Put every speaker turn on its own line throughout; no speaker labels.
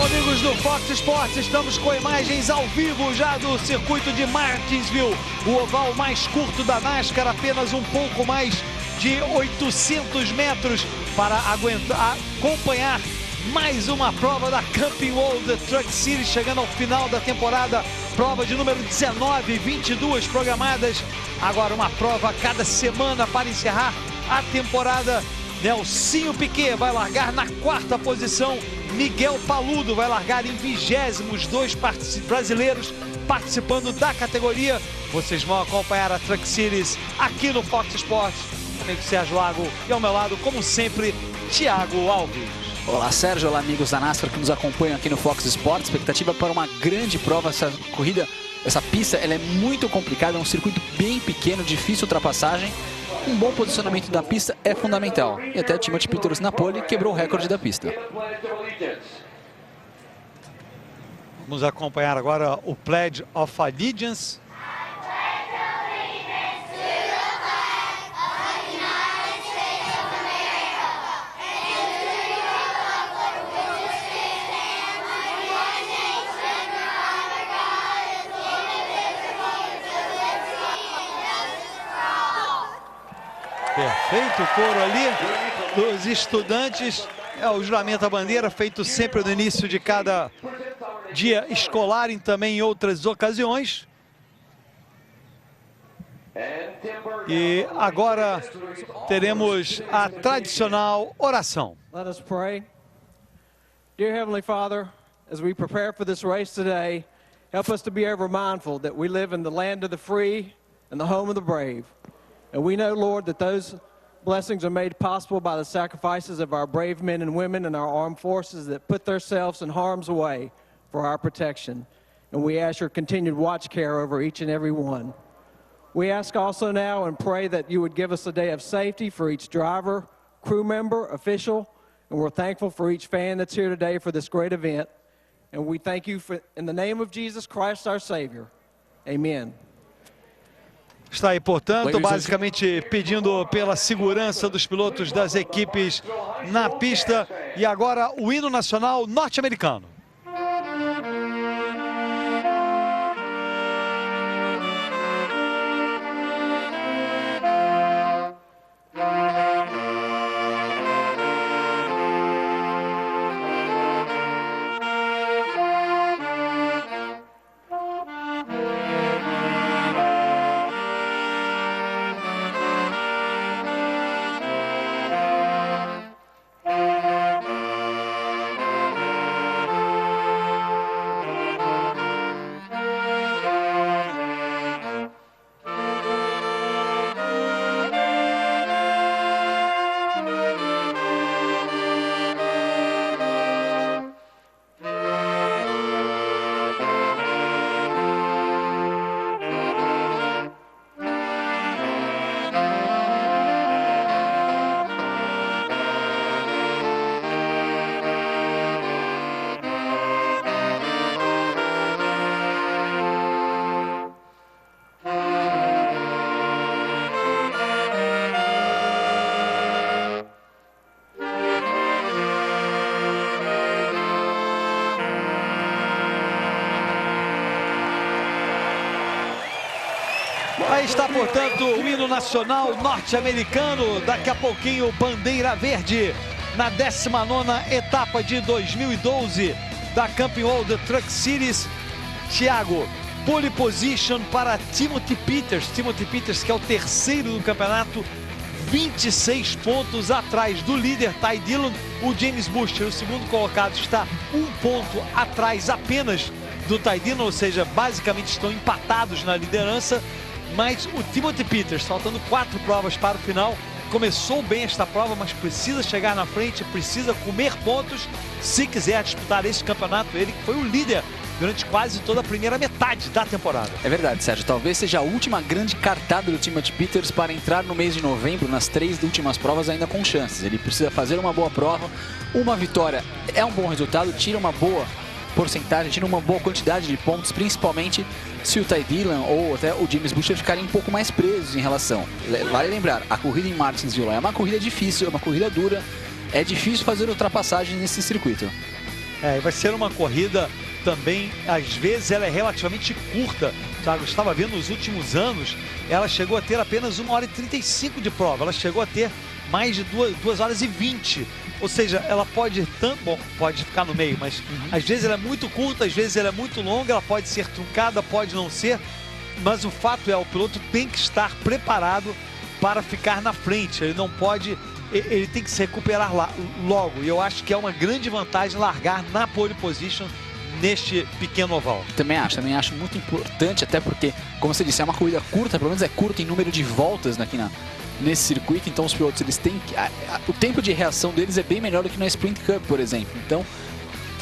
amigos do Fox Sports, estamos com imagens ao vivo já do circuito de Martinsville, o oval mais curto da NASCAR, apenas um pouco mais de 800 metros para acompanhar mais uma prova da Camping World Truck Series, chegando ao final da temporada, prova de número 19, 22 programadas, agora uma prova a cada semana para encerrar a temporada. Nelsinho Piquet vai largar na 4ª posição, Miguel Paludo vai largar em 20º, os dois brasileiros participando da categoria. Vocês vão acompanhar a Truck Series aqui no Fox Sports, comigo Sérgio Lago e ao meu lado, como sempre, Thiago Alves.
Olá Sérgio, olá amigos da NASCAR que nos acompanham aqui no Fox Sports. Expectativa para uma grande prova. Essa corrida, essa pista, ela é muito complicada, é um circuito bem pequeno, difícil ultrapassagem. Um bom posicionamento da pista é fundamental. E até o Timothy Peters na pole quebrou o recorde da pista.
Vamos acompanhar agora o Pledge of Allegiance. Perfeito o coro ali dos estudantes. É o juramento à bandeira, feito sempre no início de cada dia escolar e também em outras ocasiões. E agora teremos a tradicional oração.
Let us pray. Dear Heavenly Father, as we prepare for this race today, help us to be ever mindful that we live in the land of the free and the home of the brave. And we know, Lord, that those blessings are made possible by the sacrifices of our brave men and women in our armed forces that put themselves in harm's way for our protection. And we ask your continued watch care over each and every one. We ask also now and pray that you would give us a day of safety for each driver, crew member, official, and we're thankful for each fan that's here today for this great event. And we thank you for, in the name of Jesus Christ, our Savior. Amen.
Está aí, portanto, basicamente pedindo pela segurança dos pilotos das equipes na pista. E agora o hino nacional norte-americano. Aí está, portanto, o hino nacional norte-americano. Daqui a pouquinho, bandeira verde na 19ª etapa de 2012 da Camping World Truck Series. Thiago, pole position para Timothy Peters. Timothy Peters, que é o terceiro do campeonato, 26 pontos atrás do líder Ty Dillon. O James Buster, o segundo colocado, está 1 ponto atrás apenas do Ty Dillon, ou seja, basicamente estão empatados na liderança. Mas o Timothy Peters, faltando 4 provas para o final, começou bem esta prova, mas precisa chegar na frente, precisa comer pontos se quiser disputar esse campeonato. Ele que foi o líder durante quase toda a primeira metade da temporada.
É verdade, Sérgio. Talvez seja a última grande cartada do Timothy Peters para entrar no mês de novembro, nas 3 últimas provas, ainda com chances. Ele precisa fazer uma boa prova. Uma vitória é um bom resultado, tira uma boa porcentagem, tira uma boa quantidade de pontos, principalmente se o Ty Dillon ou até o James Buster ficarem um pouco mais presos em relação. Vale lembrar, a corrida em Martinsville é uma corrida difícil, é uma corrida dura, é difícil fazer ultrapassagens nesse circuito.
Vai ser uma corrida também, às vezes ela é relativamente curta. Thiago, eu estava vendo nos últimos anos, ela chegou a ter apenas 1h35 de prova, ela chegou a ter mais de 2h20. Ou seja, ela pode pode ficar no meio, mas às vezes ela é muito curta, às vezes ela é muito longa, ela pode ser truncada, pode não ser, mas o fato é, o piloto tem que estar preparado para ficar na frente, ele não pode, ele tem que se recuperar logo, e eu acho que é uma grande vantagem largar na pole position neste pequeno oval.
Também acho muito importante, até porque, como você disse, é uma corrida curta, pelo menos é curta em número de voltas aqui nesse circuito, então os pilotos, eles têm o tempo de reação deles é bem melhor do que na Sprint Cup, por exemplo. Então,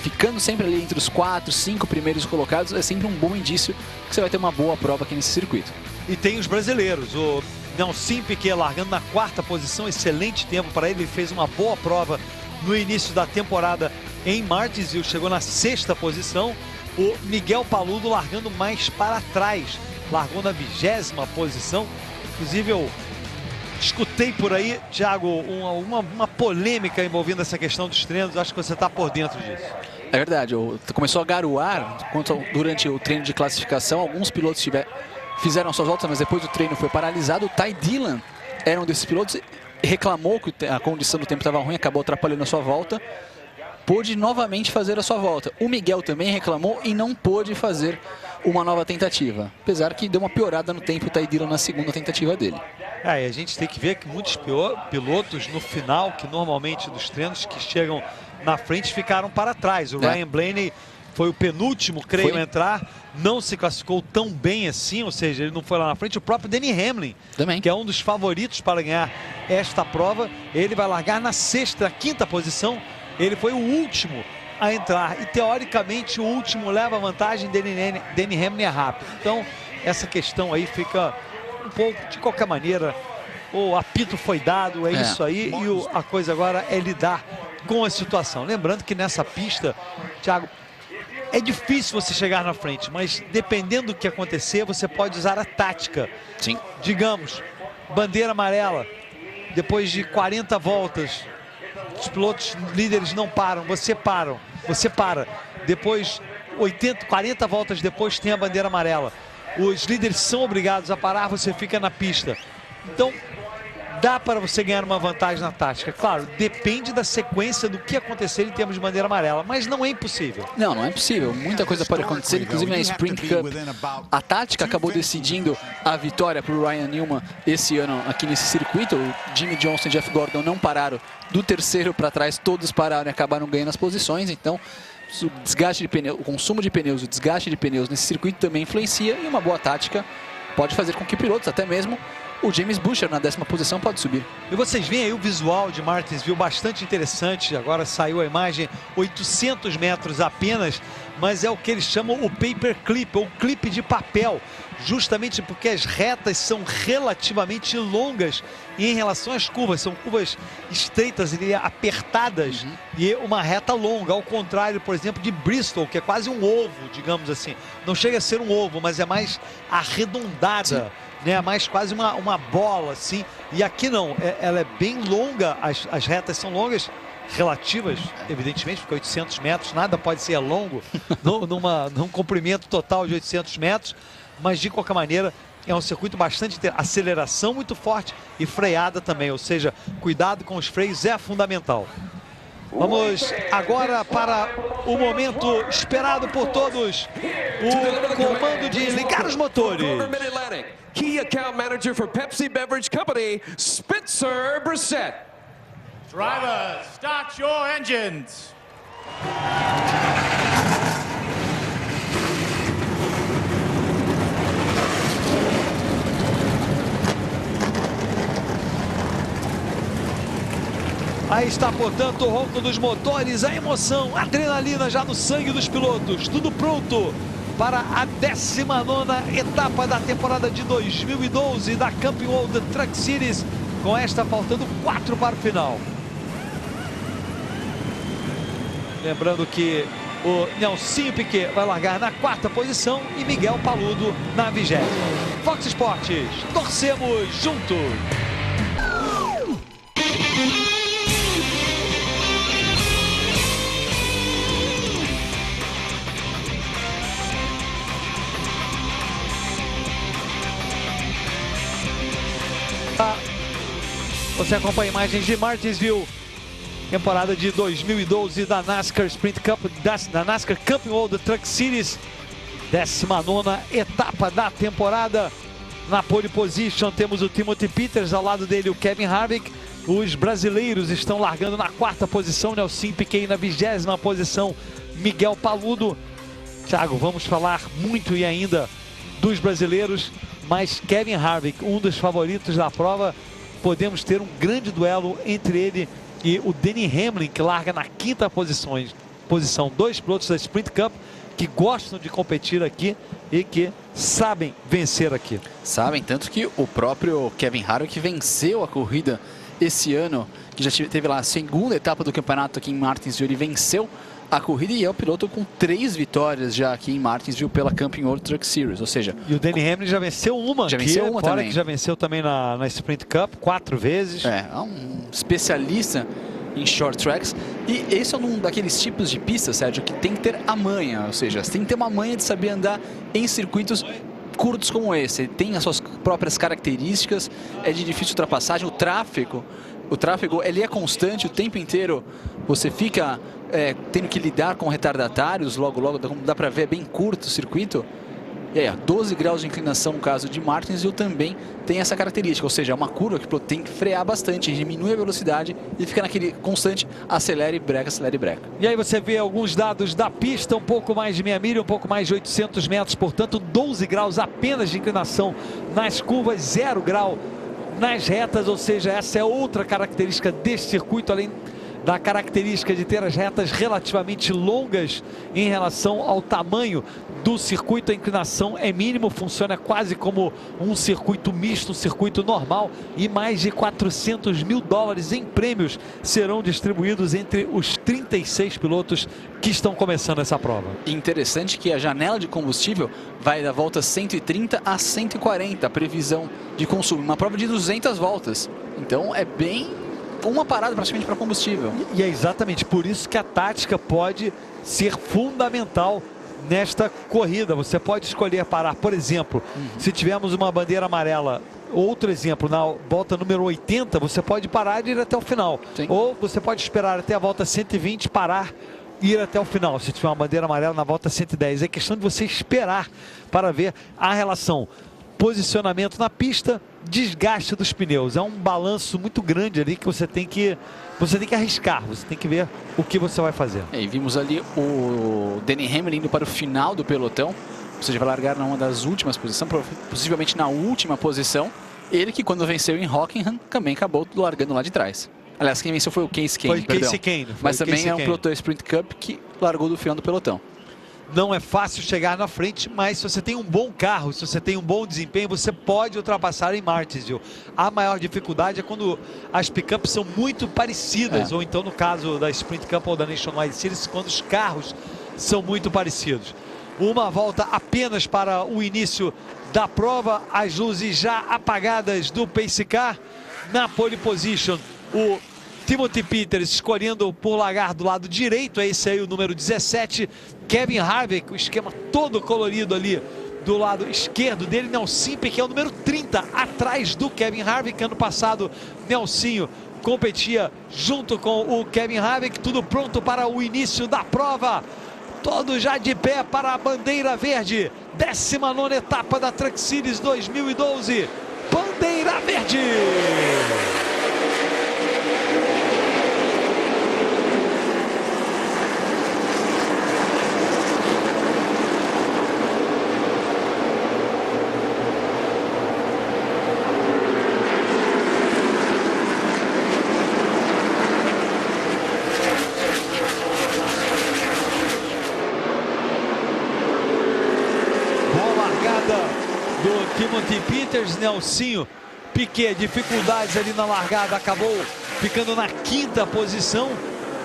ficando sempre ali entre os 4, 5 primeiros colocados, é sempre um bom indício que você vai ter uma boa prova aqui nesse circuito.
E tem os brasileiros, o Nelson Piquet largando na 4ª posição, excelente tempo para ele, fez uma boa prova no início da temporada em Martinsville, chegou na 6ª posição. O Miguel Paludo largando mais para trás, largou na 20ª posição. Inclusive eu escutei por aí, Thiago, uma polêmica envolvendo essa questão dos treinos, acho que você está por dentro disso.
É verdade, começou a garoar durante o treino de classificação, alguns pilotos fizeram suas voltas, mas depois o treino foi paralisado. O Ty Dillon era um desses pilotos, reclamou que a condição do tempo estava ruim, acabou atrapalhando a sua volta, pôde novamente fazer a sua volta. O Miguel também reclamou e não pôde fazer uma nova tentativa, apesar que deu uma piorada no tempo o Ty Dillon na 2ª tentativa dele.
E a gente tem que ver que muitos pilotos no final, que normalmente dos treinos que chegam na frente, ficaram para trás. O Ryan Blaney foi o penúltimo, creio, a entrar, não se classificou tão bem assim, ou seja, ele não foi lá na frente. O próprio Denny Hamlin, também, que é um dos favoritos para ganhar esta prova, ele vai largar na 5ª posição. Ele foi o último a entrar e, teoricamente, o último leva vantagem. Denny Hamlin é rápido. Então, essa questão aí fica um pouco, de qualquer maneira, o apito foi dado, isso aí, e a coisa agora é lidar com a situação. Lembrando que nessa pista, Thiago, é difícil você chegar na frente, mas dependendo do que acontecer, você pode usar a tática.
Sim.
Digamos, bandeira amarela, depois de 40 voltas, os pilotos líderes não param, você para. Depois, 40 voltas depois, tem a bandeira amarela. Os líderes são obrigados a parar, você fica na pista. Então, dá para você ganhar uma vantagem na tática. Claro, depende da sequência do que acontecer em termos de bandeira amarela, mas não é impossível.
Não é impossível. Muita coisa pode acontecer, inclusive na Sprint Cup. A tática acabou decidindo a vitória para o Ryan Newman esse ano aqui nesse circuito. O Jimmy Johnson e Jeff Gordon não pararam do 3º para trás, todos pararam e acabaram ganhando as posições. Então, o desgaste de pneus, o consumo de pneus, o desgaste de pneus nesse circuito também influencia, e uma boa tática pode fazer com que pilotos, até mesmo o James Buescher na 10ª posição, pode subir.
E vocês veem aí o visual de Martinsville bastante interessante. Agora saiu a imagem, 800 metros apenas, mas é o que eles chamam o paperclip, ou clipe de papel, justamente porque as retas são relativamente longas e em relação às curvas, são curvas estreitas e apertadas, e uma reta longa, ao contrário, por exemplo, de Bristol, que é quase um ovo, digamos assim. Não chega a ser um ovo, mas é mais arredondada, né? Mais quase uma bola, assim. E aqui não, ela é bem longa, as retas são longas, relativas, evidentemente, porque 800 metros, nada pode ser longo num comprimento total de 800 metros, mas de qualquer maneira é um circuito bastante, aceleração muito forte e freada também, ou seja, cuidado com os freios é fundamental. Vamos agora para o momento esperado por todos, o comando de ligar os motores.
Key Account Manager for Pepsi Beverage Company, Spencer Brissett.
Drivers, start your engines.
Aí está, portanto, o ronco dos motores, a emoção, a adrenalina já no sangue dos pilotos. Tudo pronto para a 19ª etapa da temporada de 2012 da Camping World Truck Series, com esta faltando 4 para o final. Lembrando que o Nelson Piquet vai largar na 4ª posição e Miguel Paludo na 20ª. Fox Sports, torcemos juntos! Você acompanha imagens de Martinsville, temporada de 2012 da NASCAR Sprint Cup, da NASCAR Camping World Truck Series, 19ª etapa da temporada. Na pole position temos o Timothy Peters, ao lado dele o Kevin Harvick. Os brasileiros estão largando na 4ª posição, Nelson Piquet na 20ª posição, Miguel Paludo. Thiago, vamos falar muito e ainda dos brasileiros, mas Kevin Harvick, um dos favoritos da prova, podemos ter um grande duelo entre ele e o Denny Hamlin, que larga na 5ª posição. Dois pilotos da Sprint Cup que gostam de competir aqui e que sabem vencer aqui.
Sabem, tanto que o próprio Kevin Harvick venceu a corrida esse ano, que já teve lá a 2ª etapa do campeonato aqui em Martinsville. Ele venceu a corrida e é o piloto com 3 vitórias já aqui em Martinsville pela Camping World Truck Series, ou seja...
E o Denny Hamlin já venceu uma
já
aqui,
venceu uma
fora
também.
Que já venceu também na Sprint Cup 4 vezes.
É um especialista em short tracks, e esse é um daqueles tipos de pista, Sérgio, que tem que ter a manha, ou seja, você tem que ter uma manha de saber andar em circuitos curtos como esse. Ele tem as suas próprias características, é de difícil ultrapassagem, o tráfego ele é constante o tempo inteiro, você fica tendo que lidar com retardatários, logo dá para ver, é bem curto o circuito. E aí, 12 graus de inclinação no caso de Martinsville também tem essa característica, ou seja, é uma curva que tem que frear bastante, diminui a velocidade e fica naquele constante acelere e breca, acelere e breca.
E aí você vê alguns dados da pista, um pouco mais de meia milha, um pouco mais de 800 metros, portanto 12 graus apenas de inclinação nas curvas, 0 grau nas retas, ou seja, essa é outra característica deste circuito, além da característica de ter as retas relativamente longas em relação ao tamanho do circuito. A inclinação é mínimo, funciona quase como um circuito misto, um circuito normal, e mais de 400 mil dólares em prêmios serão distribuídos entre os 36 pilotos que estão começando essa prova.
Interessante que a janela de combustível vai da volta 130 a 140, a previsão de consumo, uma prova de 200 voltas, então é bem uma parada praticamente para combustível.
E é exatamente por isso que a tática pode ser fundamental nesta corrida. Você pode escolher parar, por exemplo, se tivermos uma bandeira amarela, outro exemplo, na volta número 80, você pode parar e ir até o final.
Sim.
Ou você pode esperar até a volta 120, parar e ir até o final, se tiver uma bandeira amarela na volta 110. É questão de você esperar para ver a relação posicionamento na pista, desgaste dos pneus. É um balanço muito grande ali que você tem que arriscar, você tem que ver o que você vai fazer.
E vimos ali o Denny Hamlin indo para o final do pelotão, ou seja, vai largar numa das últimas posições, possivelmente na última posição. Ele que quando venceu em Hockenheim também acabou largando lá de trás. Aliás, quem venceu foi o Case Kane, mas também é um piloto da Sprint Cup que largou do final do pelotão.
Não é fácil chegar na frente, mas se você tem um bom carro, se você tem um bom desempenho, você pode ultrapassar em Martinsville. A maior dificuldade é quando as pickups são muito parecidas, ou então no caso da Sprint Cup ou da Nationwide Series, quando os carros são muito parecidos. Uma volta apenas para o início da prova, as luzes já apagadas do Pace Car. Na pole position, o Timothy Peters escolhendo por largar do lado direito, é esse aí o número 17. Kevin Harvick, o esquema todo colorido ali do lado esquerdo dele. Nelson Piquet, que é o número 30, atrás do Kevin Harvick. Ano passado, Nelsinho competia junto com o Kevin Harvick. Tudo pronto para o início da prova. Todos já de pé para a bandeira verde. 19ª etapa da Truck Series 2012. Bandeira verde! Do Timothy Peters, Nelsinho Piquet, dificuldades ali na largada, acabou ficando na 5ª posição.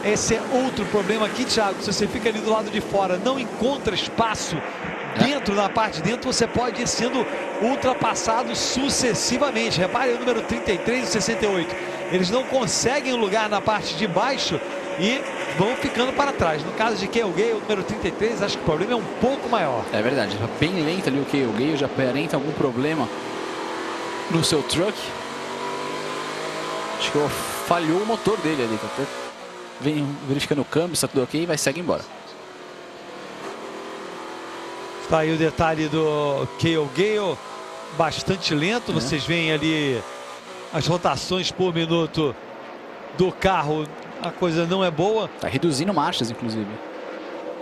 Esse é outro problema aqui, Thiago. Se você fica ali do lado de fora, não encontra espaço dentro, na parte de dentro, você pode ir sendo ultrapassado sucessivamente. Repare o número 33 e 68. Eles não conseguem lugar na parte de baixo e vão ficando para trás. No caso de Cale Gay, o número 33, acho que o problema é um pouco maior.
É verdade, bem lento ali o Cale Gay, já aparenta algum problema no seu truck. Acho que falhou o motor dele ali. Tá até vem verificando o câmbio, está tudo ok, vai segue embora.
Tá aí o detalhe do Cale Gale, bastante lento. Vocês veem ali as rotações por minuto do carro, a coisa não é boa.
Tá reduzindo marchas, inclusive.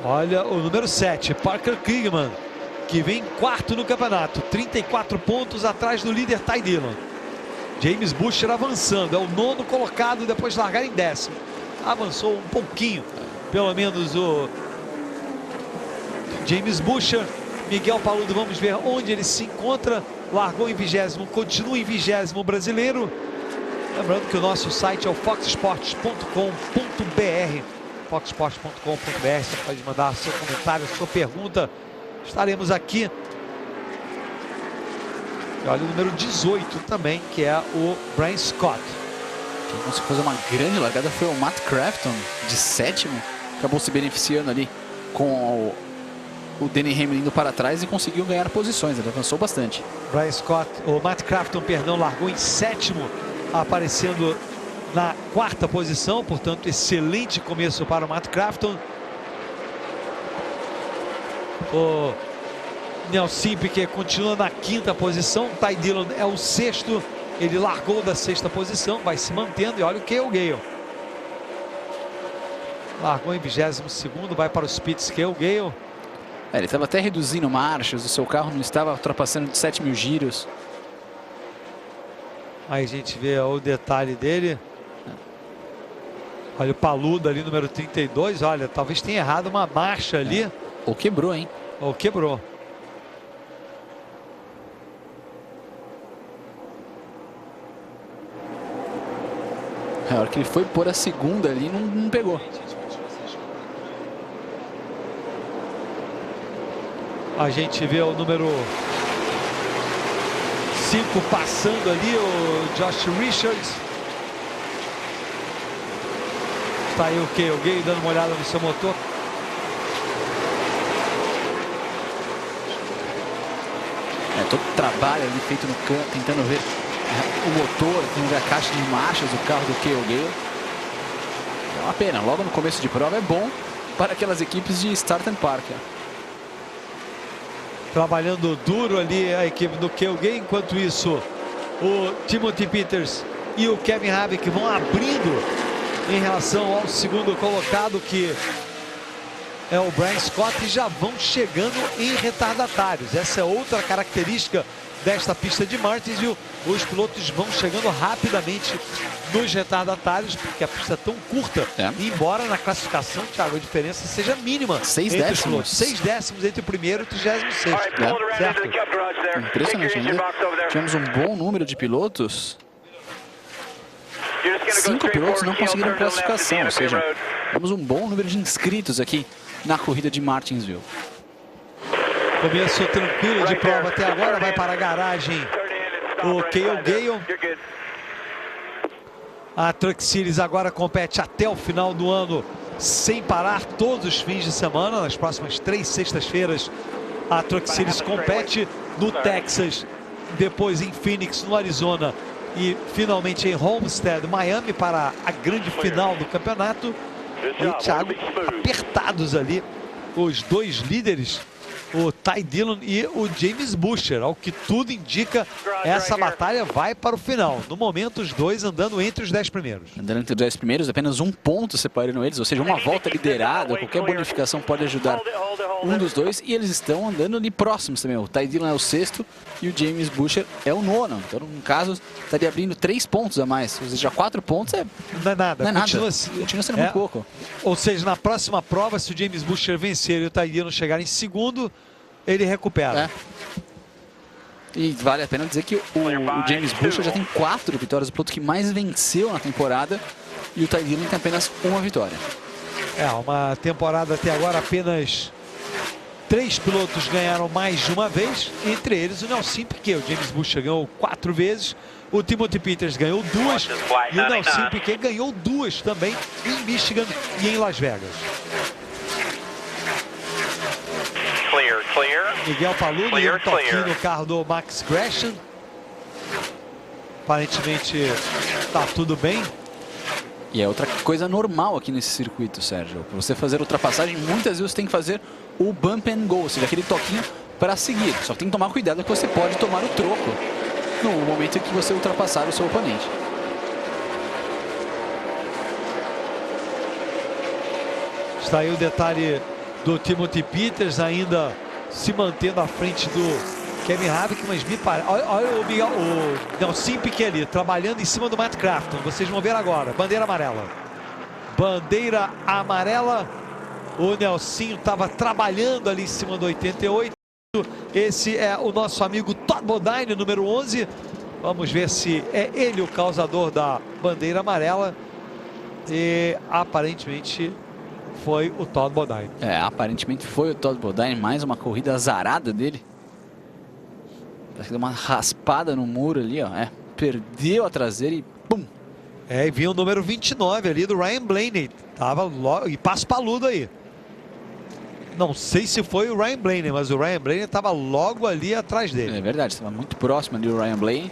Olha o número 7, Parker Kligerman, que vem em quarto no campeonato, 34 pontos atrás do líder Ty Dillon. James Buescher avançando, é o 9º colocado depois de largar em 10º. Avançou um pouquinho, pelo menos o James Buescher. Miguel Paludo, vamos ver onde ele se encontra. Largou em 20º, continua em 20º brasileiro. Lembrando que o nosso site é o foxsports.com.br. foxsports.com.br. Você pode mandar seu comentário, sua pergunta. Estaremos aqui. E olha o número 18 também, que é o Brian Scott.
Quem conseguiu fazer uma grande largada foi o Matt Crafton, de 7º. Acabou se beneficiando ali com o Denny Hamlin indo para trás e conseguiu ganhar posições. Ele avançou bastante.
Brian Scott, o Matt Crafton, perdão, largou em 7º, aparecendo na 4ª posição. Portanto, excelente começo para o Matt Crafton. O Nelson Piquet continua na 5ª posição. Ty Dillon é o 6º. Ele largou da 6ª posição, vai se mantendo. E olha o Cale Gale. Largou em 22º, vai para os pits. Cale Gale.
Ele estava até reduzindo marchas, o seu carro não estava ultrapassando de 7.000 giros.
Aí a gente vê o detalhe dele. Olha o Paludo ali, número 32. Olha, talvez tenha errado uma marcha ali.
Ou quebrou, hein?
Ou quebrou.
A hora que ele foi pôr a segunda ali, não pegou.
A gente vê o número 5 passando ali, o Josh Richards. Está aí o Cale Gale dando uma olhada no seu motor.
Todo o trabalho ali feito no campo, tentando ver o motor, tentando ver a caixa de marchas do carro do Cale Gale. É uma pena, logo no começo de prova é bom para aquelas equipes de Start and Park.
Trabalhando duro ali a equipe do Cale Gale. Enquanto isso, o Timothy Peters e o Kevin Harvick vão abrindo em relação ao segundo colocado, que é o Brian Scott, e já vão chegando em retardatários. Essa é outra característica desta pista de Martinsville. Os pilotos vão chegando rapidamente nos retardatários, porque a pista é tão curta. Embora na classificação, Thiago, a diferença seja mínima.
6 décimos.
6 décimos entre o primeiro e o 36º. Certo?
Impressionante. Ainda tivemos um bom número de pilotos. 5 pilotos não conseguiram classificação, ou seja, temos um bom número de inscritos aqui na corrida de Martinsville.
Começo tranquilo de prova até agora. Vai para a garagem o Cale Gale. A Truck Series agora compete até o final do ano sem parar, todos os fins de semana. Nas próximas 3 sextas-feiras a Truck Series compete no Texas, depois em Phoenix, no Arizona, e finalmente em Homestead, Miami, para a grande final do campeonato. E, Thiago, apertados ali os dois líderes, o Ty Dillon e o James Buescher. Ao que tudo indica, essa batalha vai para o final. No momento, os dois andando entre os 10 primeiros.
Andando entre os 10 primeiros, apenas um ponto separando eles, ou seja, uma volta liderada, qualquer bonificação pode ajudar um dos dois, e eles estão andando ali próximos também. O Ty Dillon é o 6º e o James Buescher é o 9º. Então, no caso, estaria abrindo 3 pontos a mais. Ou seja, 4 pontos
não é nada.
Continua sendo muito pouco.
Ou seja, na próxima prova, se o James Buescher vencer e o Ty Dillon chegar em segundo, ele recupera.
E vale a pena dizer que o James Buescher já tem 4 vitórias, o piloto que mais venceu na temporada, e o Ty Dillon tem apenas 1 vitória.
Uma temporada até agora, apenas 3 pilotos ganharam mais de uma vez, entre eles o Nelson Piquet. O James Buescher ganhou 4 vezes, o Timothy Peters ganhou 2 e o Nelson Piquet ganhou 2 também em Michigan e em Las Vegas. Miguel Paludo e um toquinho no carro do Max Gresham. Aparentemente tá tudo bem.
E é outra coisa normal aqui nesse circuito, Sérgio. Para você fazer ultrapassagem, muitas vezes você tem que fazer o bump and go, ou seja, aquele toquinho para seguir. Só tem que tomar cuidado que você pode tomar o troco no momento em que você ultrapassar o seu oponente.
Está aí o detalhe do Timothy Peters ainda se mantendo à frente do Kevin Harvick, mas me parece... Olha o Nelson Piquet ali, trabalhando em cima do Matt Crafton. Vocês vão ver agora. Bandeira amarela. Bandeira amarela. O Nelsinho estava trabalhando ali em cima do 88. Esse é o nosso amigo Todd Bodine, número 11. Vamos ver se é ele o causador da bandeira amarela. E aparentemente foi o Todd Bodine.
Aparentemente foi o Todd Bodine. Mais uma corrida azarada dele. Deu uma raspada no muro ali, ó. Perdeu a traseira e pum!
E vinha o número 29 ali do Ryan Blaney. Tava logo, e passo paludo aí. Não sei se foi o Ryan Blaney, mas o Ryan Blaney estava logo ali atrás dele.
É verdade, estava muito próximo ali do Ryan Blaney.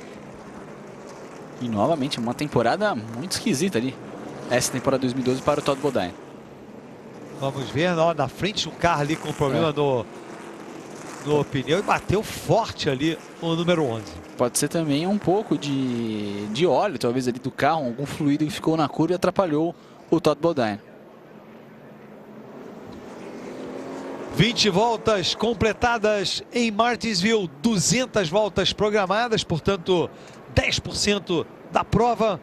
E novamente, uma temporada muito esquisita ali. Essa temporada 2012 para o Todd Bodine.
Vamos ver, ó, na frente um carro ali com problema no pneu e bateu forte ali o número 11.
Pode ser também um pouco de óleo, talvez ali do carro, algum fluido que ficou na curva e atrapalhou o Todd Bodine.
20 voltas completadas em Martinsville, 200 voltas programadas, portanto 10% da prova.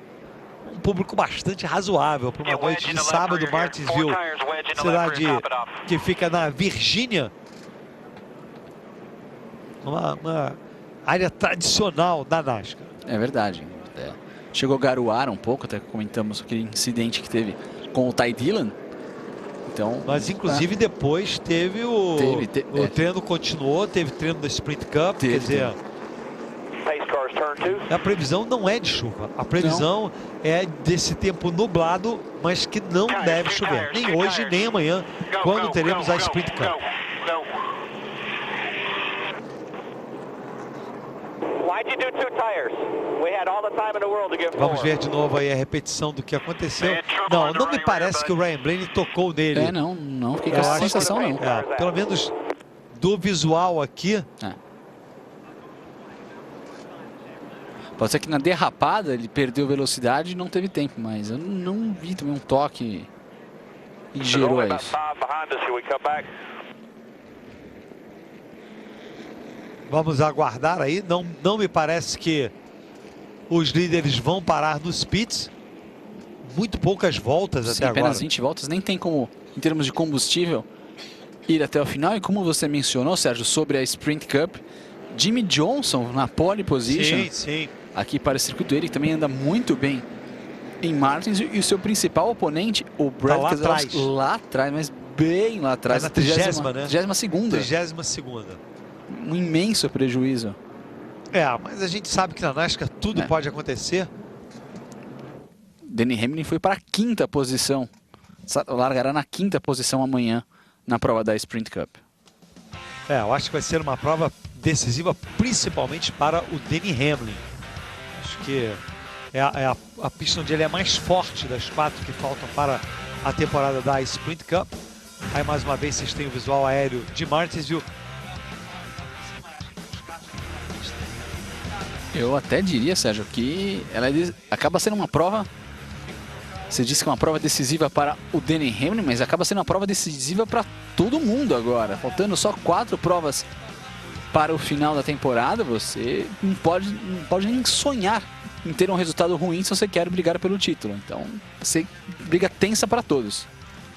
Um público bastante razoável para uma noite de sábado. Martinsville, cidade que fica na Virgínia. Uma área tradicional da NASCAR.
É verdade. Chegou a garoar um pouco, até comentamos aquele incidente que teve com o Ty Dillon. Então,
mas inclusive depois teve o treino continuou, teve treino da Sprint Cup, quer dizer, a previsão não é de chuva, a previsão é desse tempo nublado, mas que não deve chover, nem hoje nem amanhã, quando teremos a Sprint Cup. Vamos ver de novo aí a repetição do que aconteceu. Não me parece que o Ryan Blaney tocou nele.
Não fiquei com essa sensação não.
Pelo menos do visual aqui.
Pode ser que na derrapada ele perdeu velocidade e não teve tempo, mas eu não vi também um toque e gerou isso.
Vamos aguardar aí. Não me parece que os líderes vão parar nos pits. Muito poucas voltas até agora.
Apenas 20 voltas. Nem tem como, em termos de combustível, ir até o final. E como você mencionou, Sérgio, sobre a Sprint Cup, Jimmie Johnson na pole position.
Sim.
Aqui para o circuito, ele também anda muito bem em Martins. E o seu principal oponente, o Brad Keselowski, lá atrás, mas bem lá atrás.
Na 30ª, né?
32ª.
32ª.
Um imenso prejuízo.
Mas a gente sabe que na NASCAR tudo pode acontecer.
Denny Hamlin foi para a 5ª posição. Largará na 5ª posição amanhã na prova da Sprint Cup.
Eu acho que vai ser uma prova decisiva, principalmente para o Denny Hamlin. Acho que é a pista onde ele é mais forte das 4 que faltam para a temporada da Sprint Cup. Aí mais uma vez vocês têm o visual aéreo de Martinsville.
Eu até diria, Sérgio, que ela acaba sendo uma prova... Você disse que é uma prova decisiva para o Denny Hamlin, mas acaba sendo uma prova decisiva para todo mundo agora. Faltando só 4 provas para o final da temporada, você não pode nem sonhar em ter um resultado ruim se você quer brigar pelo título. Então, você briga tensa para todos.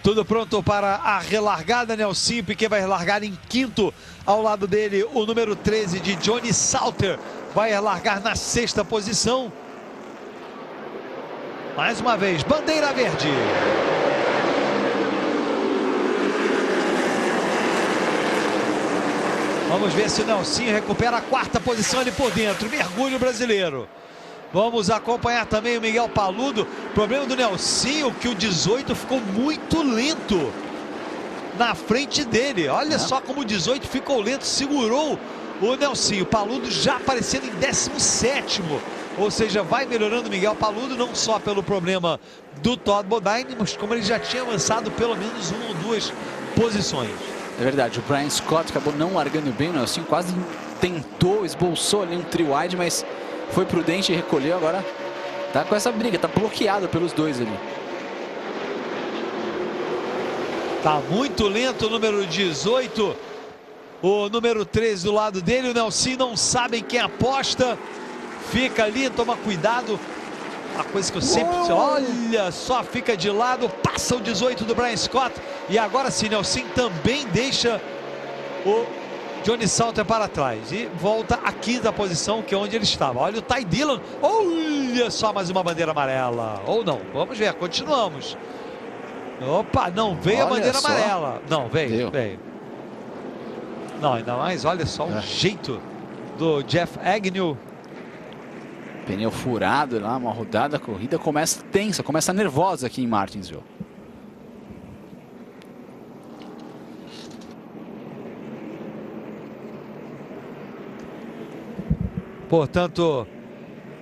Tudo pronto para a relargada. Nelson Piquet vai largar em 5º. Ao lado dele, o número 13 de Johnny Salter vai largar na 6ª posição. Mais uma vez, bandeira verde. Vamos ver se o Nelson recupera a 4ª posição ali por dentro. Mergulho brasileiro. Vamos acompanhar também o Miguel Paludo. Problema do Nelson, que o 18 ficou muito lento na frente dele. Olha só como o 18 ficou lento, segurou o Nelson. O Paludo já aparecendo em 17º Ou seja, vai melhorando o Miguel Paludo, não só pelo problema do Todd Bodine, mas como ele já tinha avançado pelo menos 1 ou 2 posições.
É verdade, o Brian Scott acabou não largando bem, né? Assim, quase tentou, esboçou ali um trio wide, mas foi prudente e recolheu. Agora tá com essa briga, tá bloqueado pelos dois ali.
Tá muito lento o número 18. O número 13 do lado dele, o Nelson não sabem quem aposta. Fica ali, toma cuidado. Uma coisa que eu sempre... Olha só, fica de lado. Passa o 18 do Brian Scott. E agora sim, Nelson também deixa o Johnny Salter para trás. E volta à 5ª posição, que é onde ele estava. Olha o Ty Dillon. Olha só, mais uma bandeira amarela. Ou não, vamos ver, continuamos. Opa, não veio a bandeira amarela. Não, veio. Não, ainda mais, olha só o jeito do Jeff Agnew.
Pneu furado lá, uma rodada, a corrida começa tensa, começa nervosa aqui em Martinsville.
Portanto,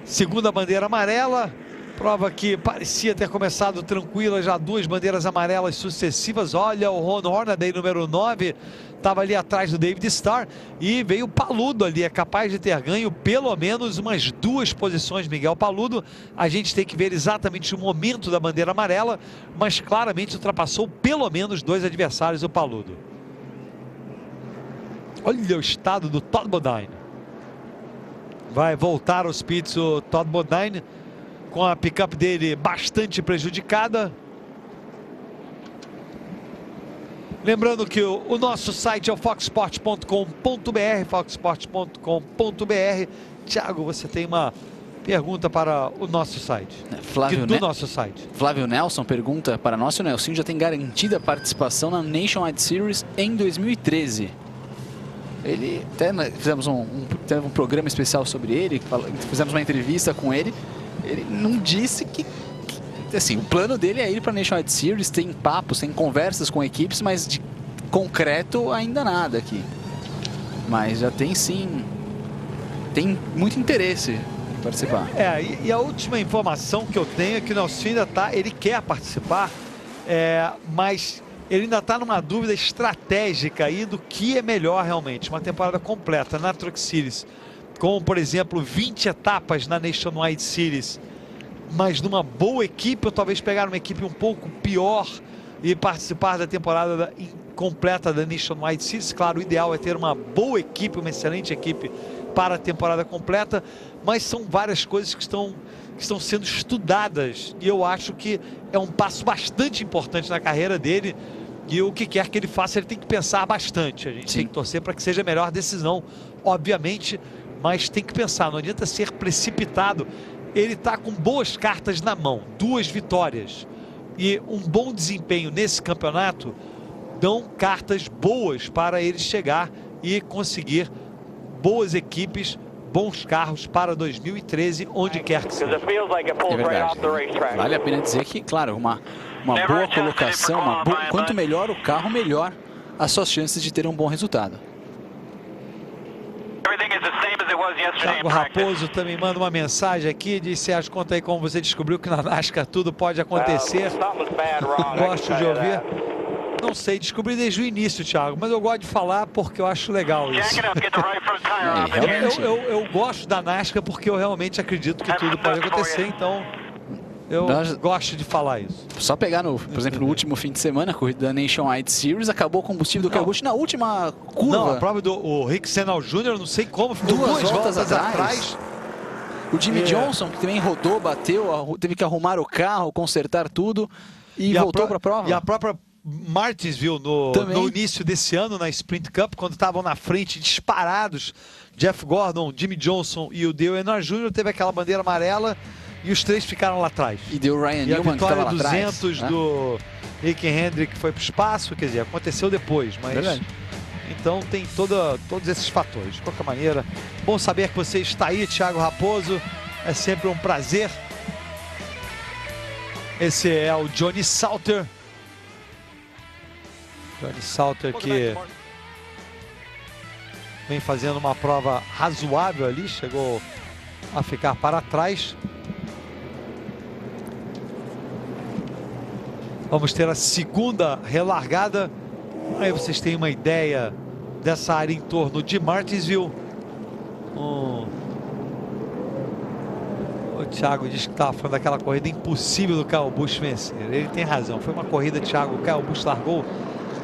segunda bandeira amarela. Prova que parecia ter começado tranquila, já 2 bandeiras amarelas sucessivas. Olha o Ron Hornaday, número 9, estava ali atrás do David Starr. E veio o Paludo ali, é capaz de ter ganho pelo menos umas 2 posições, Miguel Paludo. A gente tem que ver exatamente o momento da bandeira amarela, mas claramente ultrapassou pelo menos 2 adversários o Paludo. Olha o estado do Todd Bodine. Vai voltar aos pits o Todd Bodine, com a picape dele bastante prejudicada. Lembrando que o nosso site é o foxsport.com.br, foxsport.com.br. Thiago, você tem uma pergunta para o nosso site. Nosso site.
Flávio Nelson pergunta para nós se o Nelson já tem garantida a participação na Nationwide Series em 2013. Ele até fizemos um programa especial sobre ele, fizemos uma entrevista com ele. Ele não disse que assim, o plano dele é ir para a Nationwide Series, tem papos, tem conversas com equipes, mas de concreto ainda nada aqui. Mas já tem sim, tem muito interesse em participar.
E a última informação que eu tenho é que o Nelson ainda ele quer participar, mas ele ainda está numa dúvida estratégica aí do que é melhor realmente. Uma temporada completa na Truck Series, com, por exemplo, 20 etapas na Nationwide Series, mas numa boa equipe, ou talvez pegar uma equipe um pouco pior e participar da temporada completa da Nationwide Series. Claro, o ideal é ter uma boa equipe, uma excelente equipe para a temporada completa, mas são várias coisas que estão sendo estudadas, e eu acho que é um passo bastante importante na carreira dele, e o que quer que ele faça, ele tem que pensar bastante. A gente tem que torcer para que seja a melhor decisão, obviamente, mas tem que pensar, não adianta ser precipitado. Ele está com boas cartas na mão, 2 vitórias e um bom desempenho nesse campeonato dão cartas boas para ele chegar e conseguir boas equipes, bons carros para 2013, onde quer que seja.
É verdade. Vale a pena dizer que, claro, uma boa colocação, quanto melhor o carro, melhor as suas chances de ter um bom resultado.
Thiago Raposo também manda uma mensagem aqui, diz: Sérgio, conta aí como você descobriu que na NASCAR tudo pode acontecer. Gosto de ouvir. Não sei, descobri desde o início, Thiago, mas eu gosto de falar porque eu acho legal isso. Eu gosto da NASCAR porque eu realmente acredito que tudo pode acontecer, então eu gosto de falar isso.
Só pegar, por exemplo, no último fim de semana, a corrida da Nationwide Series, acabou o combustível do Kyle Busch na última curva.
Não, a prova do Rick Senna Jr., não sei como, ficou 2 voltas atrás.
O Jimmy Johnson, que também rodou, bateu, teve que arrumar o carro, consertar tudo e voltou para a prova.
E a própria Martinsville, no início desse ano, na Sprint Cup, quando estavam na frente disparados, Jeff Gordon, Jimmy Johnson e o Dale Earnhardt Jr., teve aquela bandeira amarela e os 3 ficaram lá atrás.
E deu o Ryan Newman, que estava lá atrás.
A vitória 200 do Rick Hendrick foi para o espaço, quer dizer, aconteceu depois, mas... Verdade. Então tem todos esses fatores. De qualquer maneira, bom saber que você está aí, Thiago Raposo. É sempre um prazer. Esse é o Johnny Salter. Johnny Salter que vem fazendo uma prova razoável ali. Chegou a ficar para trás. Vamos ter a segunda relargada. Aí vocês têm uma ideia dessa área em torno de Martinsville. O Thiago diz que estava falando daquela corrida impossível do Kyle Busch vencer. Ele tem razão. Foi uma corrida, Thiago. O Kyle Busch largou,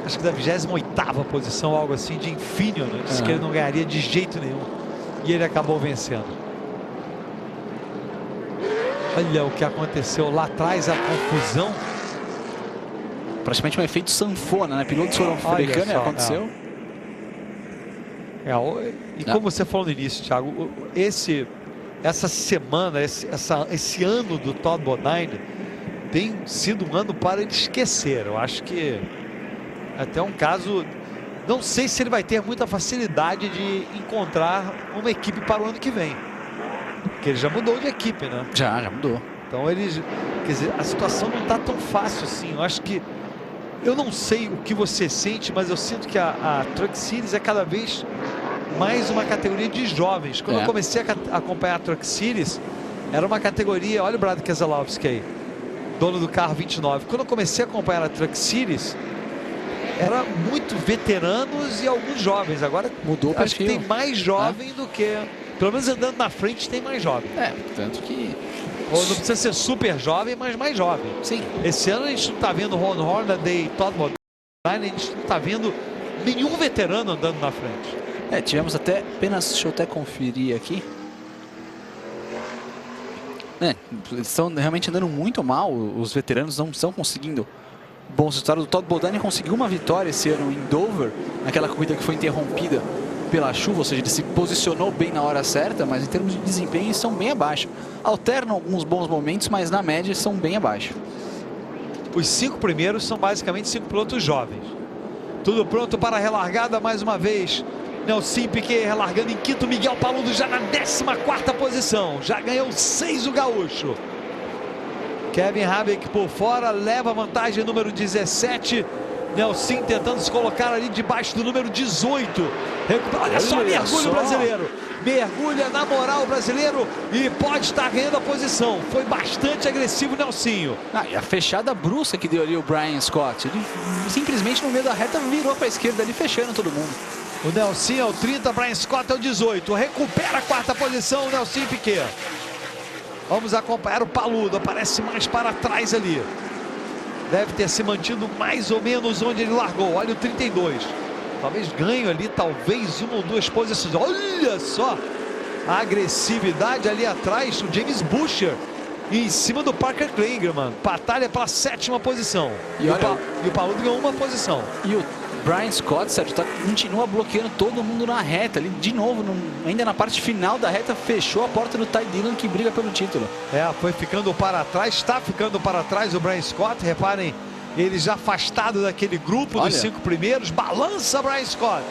acho que da 28ª posição, algo assim, de Infineon. Né? Disse que ele não ganharia de jeito nenhum. E ele acabou vencendo. Olha o que aconteceu lá atrás, a confusão.
Praticamente um efeito sanfona, né? Pilotos foram freando e aconteceu.
E como você falou no início, Thiago, essa semana, esse ano do Todd Bodine tem sido um ano para ele esquecer. Eu acho que até um caso, não sei se ele vai ter muita facilidade de encontrar uma equipe para o ano que vem, porque ele já mudou de equipe, né?
Já mudou.
Então quer dizer, a situação não está tão fácil assim. Eu acho que, eu não sei o que você sente, mas eu sinto que a Truck Series é cada vez mais uma categoria de jovens. Quando eu comecei a acompanhar a Truck Series, era uma categoria, olha o Brad Keselowski aí, dono do carro 29. Quando eu comecei a acompanhar a Truck Series, era muito veteranos e alguns jovens. Agora
mudou o perfil.
Acho que tem mais jovem do que, pelo menos andando na frente tem mais jovem.
Tanto que...
Ou não precisa ser super jovem, mas mais jovem.
Sim.
Esse ano a gente não está vendo Ron Hornaday e Todd Bodine, a gente não está vendo nenhum veterano andando na frente.
Tivemos apenas, deixa eu até conferir aqui. Eles estão realmente andando muito mal, os veteranos não estão conseguindo bons resultados. O Todd Bodine conseguiu uma vitória esse ano em Dover, naquela corrida que foi interrompida pela chuva, ou seja, ele se posicionou bem na hora certa, mas em termos de desempenho são bem abaixo. Alternam alguns bons momentos, mas na média são bem abaixo.
Os 5 primeiros são basicamente 5 pilotos jovens. Tudo pronto para a relargada mais uma vez. Nelson Piquet relargando em quinto, Miguel Paludo já na 14ª posição. Já ganhou 6 o gaúcho. Kevin Harvick por fora, leva a vantagem número 17. Nelson tentando se colocar ali debaixo do número 18. Olha só, mergulho brasileiro. Mergulha na moral brasileiro e pode estar ganhando a posição. Foi bastante agressivo o Nelsinho.
E a fechada brusca que deu ali o Brian Scott. Ele simplesmente no meio da reta virou para a esquerda ali, fechando todo mundo.
O Nelson é o 30, Brian Scott é o 18. Recupera a 4ª posição o Nelson Piquet. Vamos acompanhar o Paludo. Aparece mais para trás ali. Deve ter se mantido mais ou menos onde ele largou. Olha o 32. Talvez ganhe ali, talvez 1 ou 2 posições. Olha só a agressividade ali atrás. O James Buescher em cima do Parker Kligerman. Batalha para a 7ª posição. E o Paludo ganhou 1 posição.
E o Brian Scott, Sérgio, continua bloqueando todo mundo na reta. Ali, de novo, ainda na parte final da reta, fechou a porta do Ty Dillon, que briga pelo título.
Foi ficando para trás, está ficando para trás o Brian Scott. Reparem, ele já afastado daquele grupo dos 5 primeiros. Balança Brian Scott.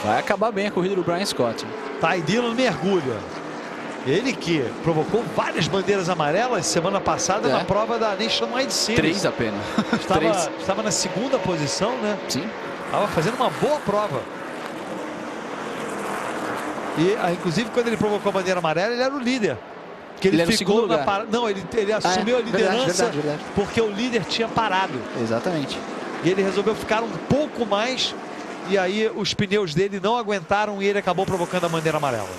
Vai acabar bem a corrida do Brian Scott.
Ty Dillon mergulha. Ele que provocou várias bandeiras amarelas semana passada na prova da Nationwide Series.
3 apenas.
Estava na 2ª posição, né?
Sim.
Estava fazendo uma boa prova. E inclusive quando ele provocou a bandeira amarela, ele era o líder. Que ele ficou na parada. Não, ele assumiu a liderança verdade. Porque o líder tinha parado.
Exatamente.
E ele resolveu ficar um pouco mais. E aí os pneus dele não aguentaram e ele acabou provocando a bandeira amarela.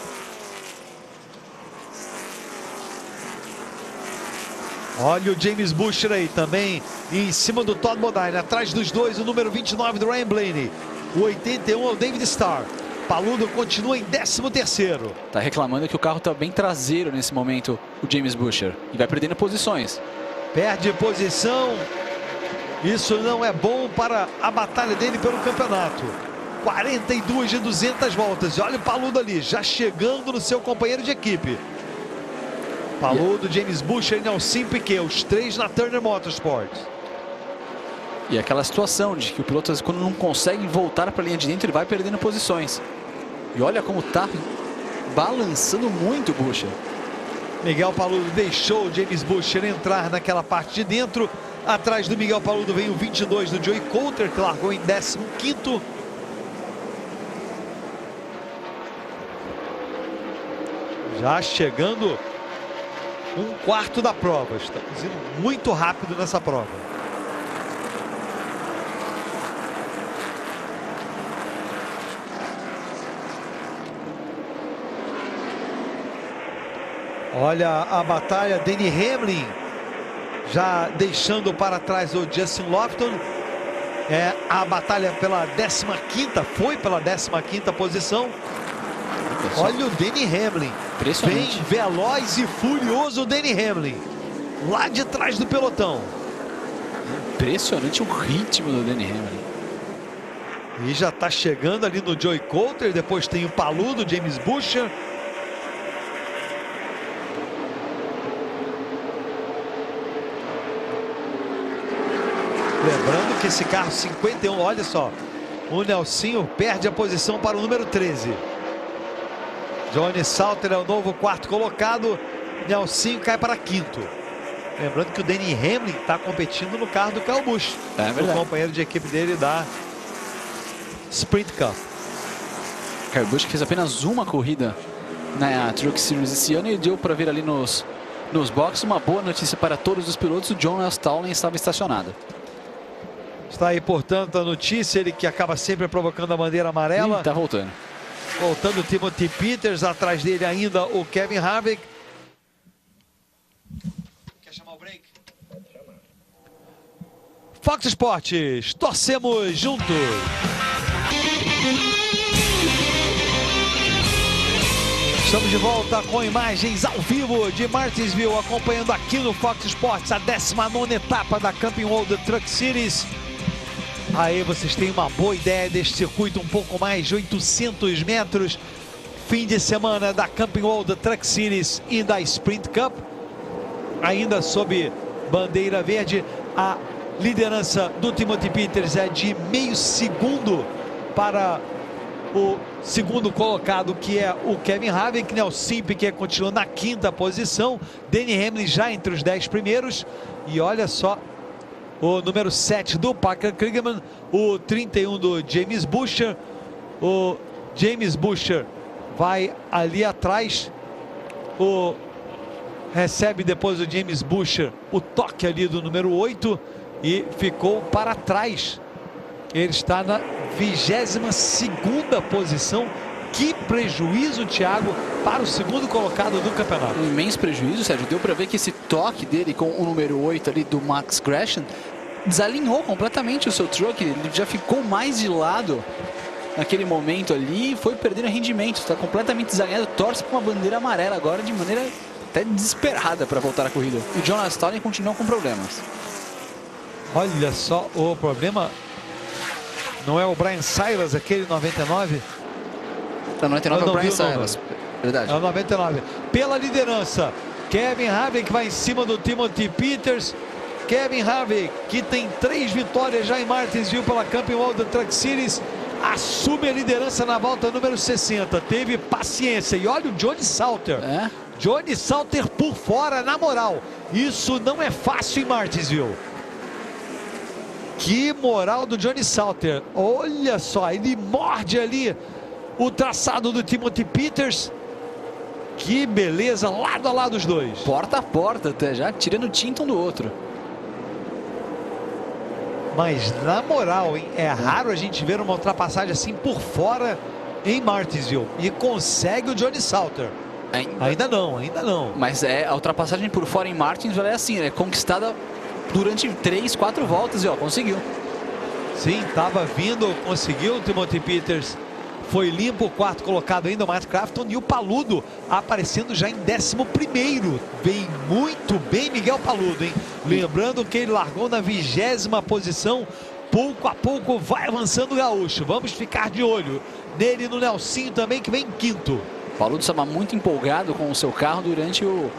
Olha o James Buescher aí também em cima do Todd Bodine. Atrás dos dois, o número 29 do Ryan Blaney. O 81 é o David Starr. Paludo continua em 13º.
Tá reclamando que o carro tá bem traseiro nesse momento, o James Buescher. E vai perdendo posições.
Perde posição. Isso não é bom para a batalha dele pelo campeonato. 42 de 200 voltas. E olha o Paludo ali, já chegando no seu companheiro de equipe. Paludo, James Buescher e Nelson Piquet, os 3 na Turner Motorsports.
E aquela situação de que o piloto, quando não consegue voltar para a linha de dentro, ele vai perdendo posições. E olha como tá balançando muito o Buescher.
Miguel Paludo deixou o James Buescher entrar naquela parte de dentro. Atrás do Miguel Paludo vem o 22 do Joey Coulter, que largou em 15º. Já chegando um quarto da prova. Estamos indo muito rápido nessa prova. Olha a batalha, Denny Hamlin já deixando para trás o Justin Lofton. É a batalha pela 15ª, foi pela 15ª posição. Olha o Denny Hamlin, bem veloz e furioso o Denny Hamlin, lá de trás do pelotão.
Impressionante o ritmo do Denny Hamlin.
E já está chegando ali no Joey Coulter, depois tem o Paludo, James Buescher. Lembrando que esse carro 51, olha só, o Nelsinho perde a posição para o número 13. Johnny Salter é o novo 4º colocado, Nelsinho cai para 5º. Lembrando que o Denny Hamlin está competindo no carro do Kyle Busch, o companheiro de equipe dele da Sprint Cup.
Kyle Busch fez apenas uma corrida na Truck Series esse ano e deu para ver ali nos boxes. Uma boa notícia para todos os pilotos: o John Stallman estava estacionado.
Está aí, portanto, a notícia, ele que acaba sempre provocando a bandeira amarela.
Está voltando.
Voltando o Timothy Peters, atrás dele ainda o Kevin Harvick. Quer chamar o break? Fox Sports, torcemos juntos. Estamos de volta com imagens ao vivo de Martinsville, acompanhando aqui no Fox Sports a 19ª etapa da Camping World Truck Series. Aí vocês têm uma boa ideia deste circuito, um pouco mais de 800 metros. Fim de semana da Camping World Truck Series e da Sprint Cup. Ainda sob bandeira verde, a liderança do Timothy Peters é de meio segundo para o segundo colocado, que é o Kevin Harvick. Nelson Piquet continua na 5ª posição. Denny Hamlin já entre os 10 primeiros. E olha só, o número 7 do Parker Kligerman, o 31 do James Buescher. O James Buescher vai ali atrás. Recebe depois o James Buescher o toque ali do número 8 e ficou para trás. Ele está na 22ª posição. Que prejuízo, Thiago, para o segundo colocado do campeonato.
Um imenso prejuízo, Sérgio. Deu para ver que esse toque dele com o número 8 ali do Max Gresham desalinhou completamente o seu truck. Ele já ficou mais de lado naquele momento ali e foi perdendo rendimento. Está completamente desalinhado. Torce para uma bandeira amarela agora de maneira até desesperada para voltar à corrida. E o Jonas Stallman continua com problemas.
Olha só, o problema não é o Brian Silas, aquele 99?
Não, 99 é o Brian Silas. Verdade.
É o 99. Pela liderança, Kevin Harvick vai em cima do Timothy Peters. Kevin Harvick, que tem 3 vitórias já em Martinsville pela Camping World Truck Series, assume a liderança na volta número 60. Teve paciência. E olha o Johnny Salter. Johnny Salter por fora, na moral. Isso não é fácil em Martinsville. Que moral do Johnny Salter. Olha só, ele morde ali o traçado do Timothy Peters. Que beleza, lado a lado os dois.
Porta a porta até já, tirando tinta um do outro.
Mas na moral, hein, é raro a gente ver uma ultrapassagem assim por fora em Martinsville. E consegue o Johnny Salter. Ainda não.
Mas a ultrapassagem por fora em Martinsville é assim, é conquistada durante 3, 4 voltas e ó, conseguiu.
Sim, estava vindo, conseguiu. O Timothy Peters foi limpo, o 4º colocado ainda, o Matt Crafton, e o Paludo aparecendo já em 11º. Vem muito bem Miguel Paludo, hein? Lembrando que ele largou na 20ª posição. Pouco a pouco vai avançando o gaúcho. Vamos ficar de olho nele, no Nelsinho também, que vem em 5º.
Paludo estava muito empolgado com o seu carro durante o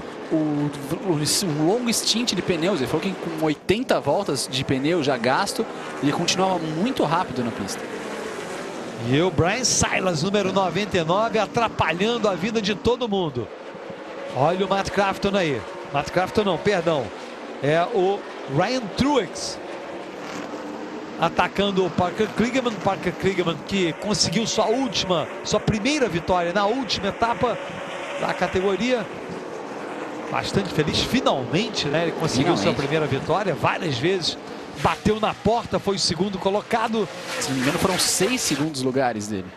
longo stint de pneus. Ele falou que com 80 voltas de pneu já gasto, ele continuava muito rápido na pista.
E o Brian Silas, número 99, atrapalhando a vida de todo mundo. Olha o Matt Crafton aí. Matt Crafton não, perdão. É o Ryan Truex atacando o Parker Kligerman. Parker Kligerman que conseguiu sua primeira vitória na última etapa. da categoria. Bastante feliz, finalmente, né? Ele conseguiu sua primeira vitória várias vezes. Bateu na porta, foi o segundo colocado.
Se não me engano, foram 6 segundos lugares dele.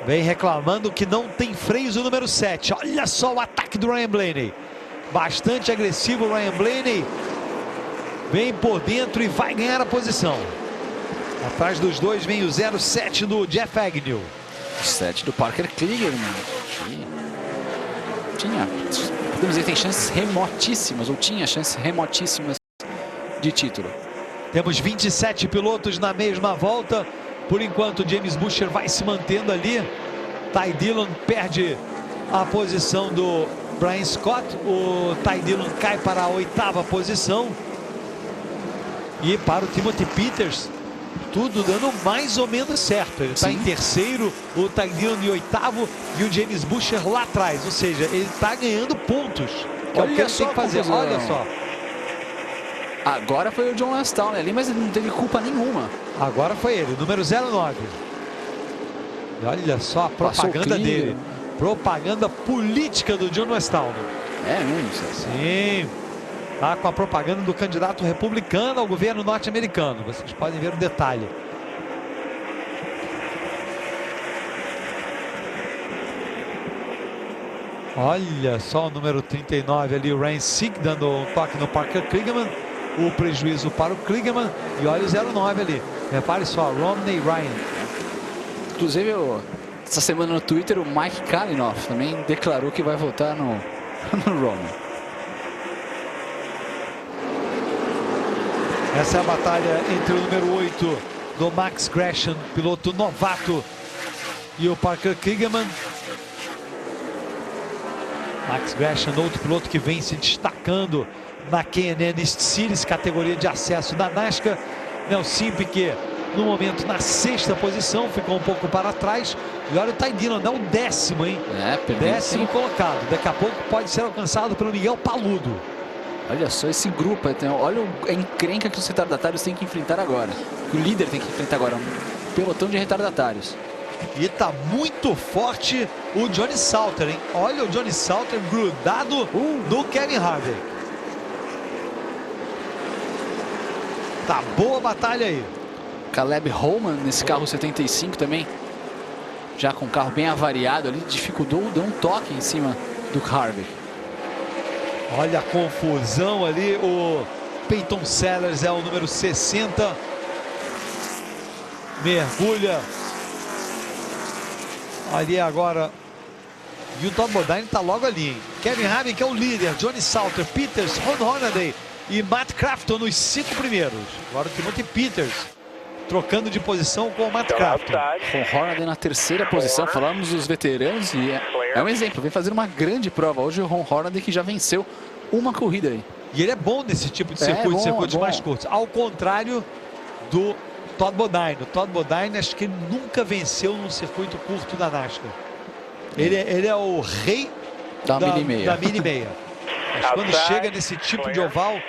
Vem reclamando que não tem freios o número 7. Olha só o ataque do Ryan Blaney. Bastante agressivo o Ryan Blaney. Vem por dentro e vai ganhar a posição. Atrás dos dois vem o 07 do Jeff Agnew.
7 do Parker Kligerman. Tinha, podemos dizer, tem chances remotíssimas, ou tinha chances remotíssimas de título.
Temos 27 pilotos na mesma volta. Por enquanto, James Buescher vai se mantendo ali. Ty Dillon perde a posição do Brian Scott. O Ty Dillon cai para a 8ª posição. E para o Timothy Peters, tudo dando mais ou menos certo. Ele está em terceiro, o Ty Dillon em 8º e o James Buescher lá atrás. Ou seja, ele está ganhando pontos. Que é o que ele tem que fazer. Olha só.
Agora foi o John Westall ali, mas ele não teve culpa nenhuma.
Agora foi ele, número 09. E olha só a propaganda dele. Propaganda política do John Westall.
É mesmo?
Sim. Tá com a propaganda do candidato republicano ao governo norte-americano. Vocês podem ver o detalhe. Olha só o número 39 ali, o Ryan Sieg dando um toque no Parker Kligerman. O prejuízo para o Kligerman. E olha o 09 ali. Repare só, Romney Ryan.
Inclusive, essa semana no Twitter, o Mike Kalinoff também declarou que vai votar no Romney.
Essa é a batalha entre o número 8 do Max Gresham, piloto novato, e o Parker Kligerman. Max Gresham, outro piloto que vem se destacando na K&N East Series, categoria de acesso da NASCAR. Nelson Piquet, no momento, na 6ª posição, ficou um pouco para trás. E olha o Ty Dillon, é o 10º, hein? Décimo colocado. Daqui a pouco pode ser alcançado pelo Miguel Paludo.
Olha só esse grupo, olha a encrenca que os retardatários têm que enfrentar agora. Que o líder tem que enfrentar agora, um pelotão de retardatários.
E tá muito forte o Johnny Salter, hein? Olha o Johnny Salter grudado no Kevin Harvick. Tá boa a batalha aí.
Caleb Holman nesse carro 75 também. Já com o carro bem avariado ali, dificultou, deu um toque em cima do Harvick.
Olha a confusão ali, o Peyton Sellers é o número 60. Mergulha. Ali agora. E o Todd Bodine está logo ali, hein? Kevin Harvick é o líder, Johnny Salter, Peters, Ron Hornaday e Matt Crafton nos 5 primeiros. Agora o Timothy Peters trocando de posição com o Matt Crafton.
Com Hornaday na 3ª posição, falamos dos veteranos e é um exemplo, vem fazer uma grande prova. Hoje o Ron Hornaday que já venceu uma corrida aí.
E ele é bom nesse tipo de circuito, circuitos mais curtos. Ao contrário do Todd Bodine. O Todd Bodine, acho que ele nunca venceu num circuito curto da NASCAR. Ele é o rei
da mini meia.
Mas quando chega nesse tipo de oval,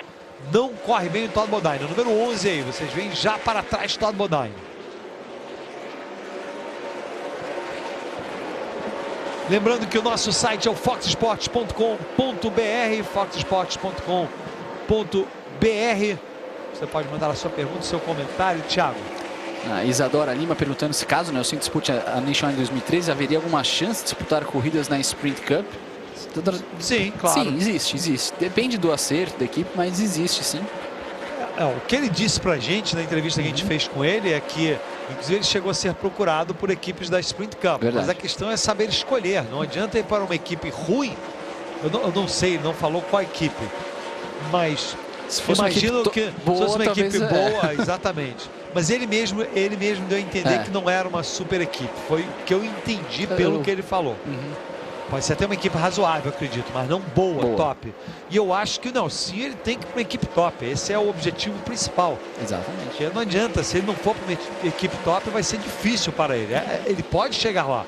não corre bem o Todd Bodine. O número 11 aí, vocês veem já para trás Todd Bodine. Lembrando que o nosso site é o foxsports.com.br, foxsports.com.br. Você pode mandar a sua pergunta, seu comentário, Thiago.
A Isadora Lima perguntando se caso o Nelson dispute a Nationwide 2013, haveria alguma chance de disputar corridas na Sprint Cup?
Sim, claro.
Sim, existe. Depende do acerto da equipe, mas existe sim.
O que ele disse pra gente na entrevista que a gente fez com ele é que, inclusive, ele chegou a ser procurado por equipes da Sprint Cup.
Verdade.
Mas a questão é saber escolher. Não adianta ir para uma equipe ruim. Eu não sei, não falou qual equipe. Mas imagino que se fosse uma equipe boa, exatamente. Mas ele mesmo deu a entender que não era uma super equipe. Foi o que eu entendi pelo que ele falou. Pode ser até uma equipe razoável, acredito, mas não boa, top. E eu acho que não, sim, ele tem que ir para uma equipe top. Esse é o objetivo principal.
Exatamente.
Porque não adianta, se ele não for para uma equipe top, vai ser difícil para ele. Ele pode chegar lá,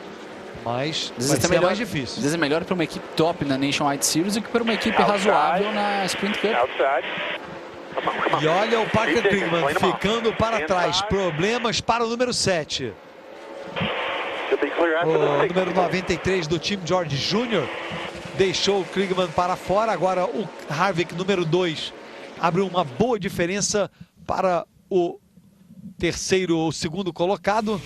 mas vai ser mais difícil.
Às vezes é melhor para uma equipe top na Nationwide Series do que para uma equipe razoável na Sprint Cup.
E olha o Parker Kligerman ficando para trás. Problemas para o número 7. O número 93 do time, George Jr., deixou o Kligerman para fora. Agora o Harvick, número 2, abriu uma boa diferença para o segundo colocado.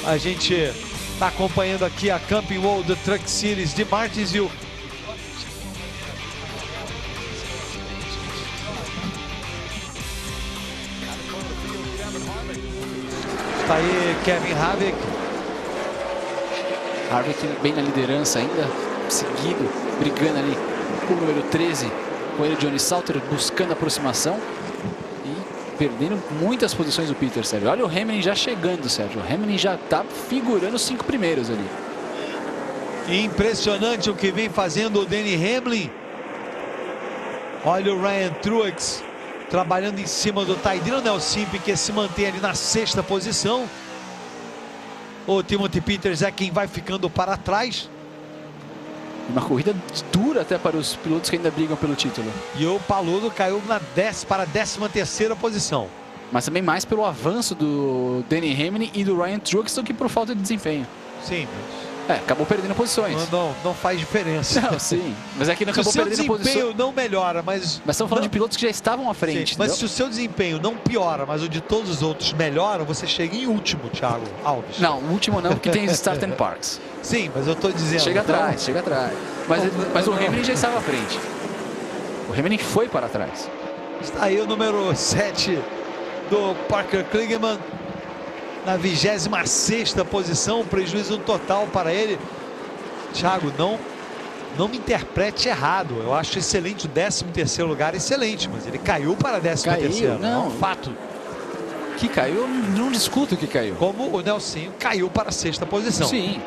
A gente está acompanhando aqui a Camping World Truck Series de Martinsville. Está aí Kevin Harvick.
Harvick bem na liderança ainda, seguido, brigando ali com o número 13, com ele, Johnny Salter, buscando aproximação. Perdendo muitas posições do Peter, Sérgio. Olha o Hamlin já chegando, Sérgio. O Hamlin já está figurando os 5 primeiros ali.
Impressionante o que vem fazendo o Denny Hamlin. Olha o Ryan Truex trabalhando em cima do Ty Dillon, o Simp, que se mantém ali na 6ª posição. O Timothy Peters é quem vai ficando para trás.
Uma corrida dura até para os pilotos que ainda brigam pelo título.
E o Paludo caiu para a 13ª posição.
Mas também mais pelo avanço do Denny Hamlin e do Ryan Truex do que por falta de desempenho.
Sim,
acabou perdendo posições.
Não faz diferença.
Não, sim. Mas é que não
acabou
perdendo posições.
Se o seu desempenho não melhora, mas
estamos falando de pilotos que já estavam à frente.
Sim, mas se o seu desempenho não piora, mas o de todos os outros melhora, você chega em último, Thiago Alves.
Não, o último não, porque tem os Start and Parks.
Sim, mas eu estou dizendo...
Chega atrás, chega atrás. Mas o Hamlin já estava à frente. O Hamlin foi para trás.
Está aí o número 7 do Parker Kligerman, na 26ª posição, prejuízo total para ele. Thiago, não me interprete errado. Eu acho excelente o 13º lugar, excelente, mas ele caiu para 13º.
Não,
é um fato.
Que caiu, eu não discuto que caiu.
Como o Nelsinho caiu para a 6ª posição.
Sim.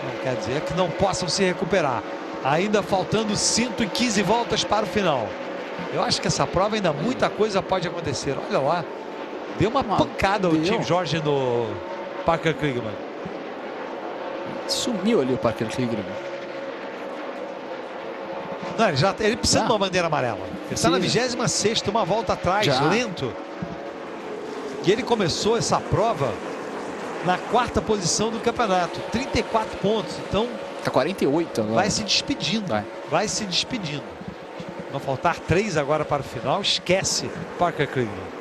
Não quer dizer que não possam se recuperar. Ainda faltando 115 voltas para o final. Eu acho que essa prova ainda muita coisa pode acontecer. Olha lá, deu uma pancada o Tim Jorge no Parker Kligerman.
Sumiu ali o Parker Kligerman.
Não, ele precisa de uma bandeira amarela. Ele está na 26ª, uma volta atrás, lento. E ele começou essa prova na 4ª posição do campeonato, 34 pontos. Então
tá 48 agora.
Vai se despedindo. Vai se despedindo. Vão faltar 3 agora para o final. Esquece Parker Kligerman.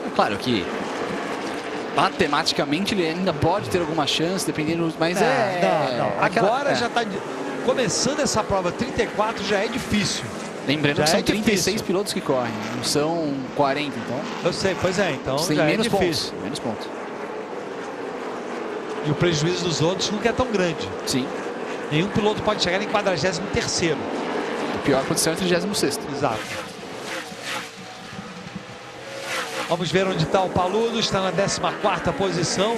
É claro que matematicamente ele ainda pode ter alguma chance, dependendo, mas
não. Agora já está começando essa prova, 34 já é difícil.
Lembrando que são 36 pilotos que correm, não são 40, então.
Eu sei, pois é, então
tem
já
menos
é difícil.
Pontos, menos pontos.
E o prejuízo dos outros nunca é tão grande.
Sim.
Nenhum piloto pode chegar em 43º.
O pior pode ser o 36º.
Exato. Vamos ver onde está o Paludo. Está na 14ª posição.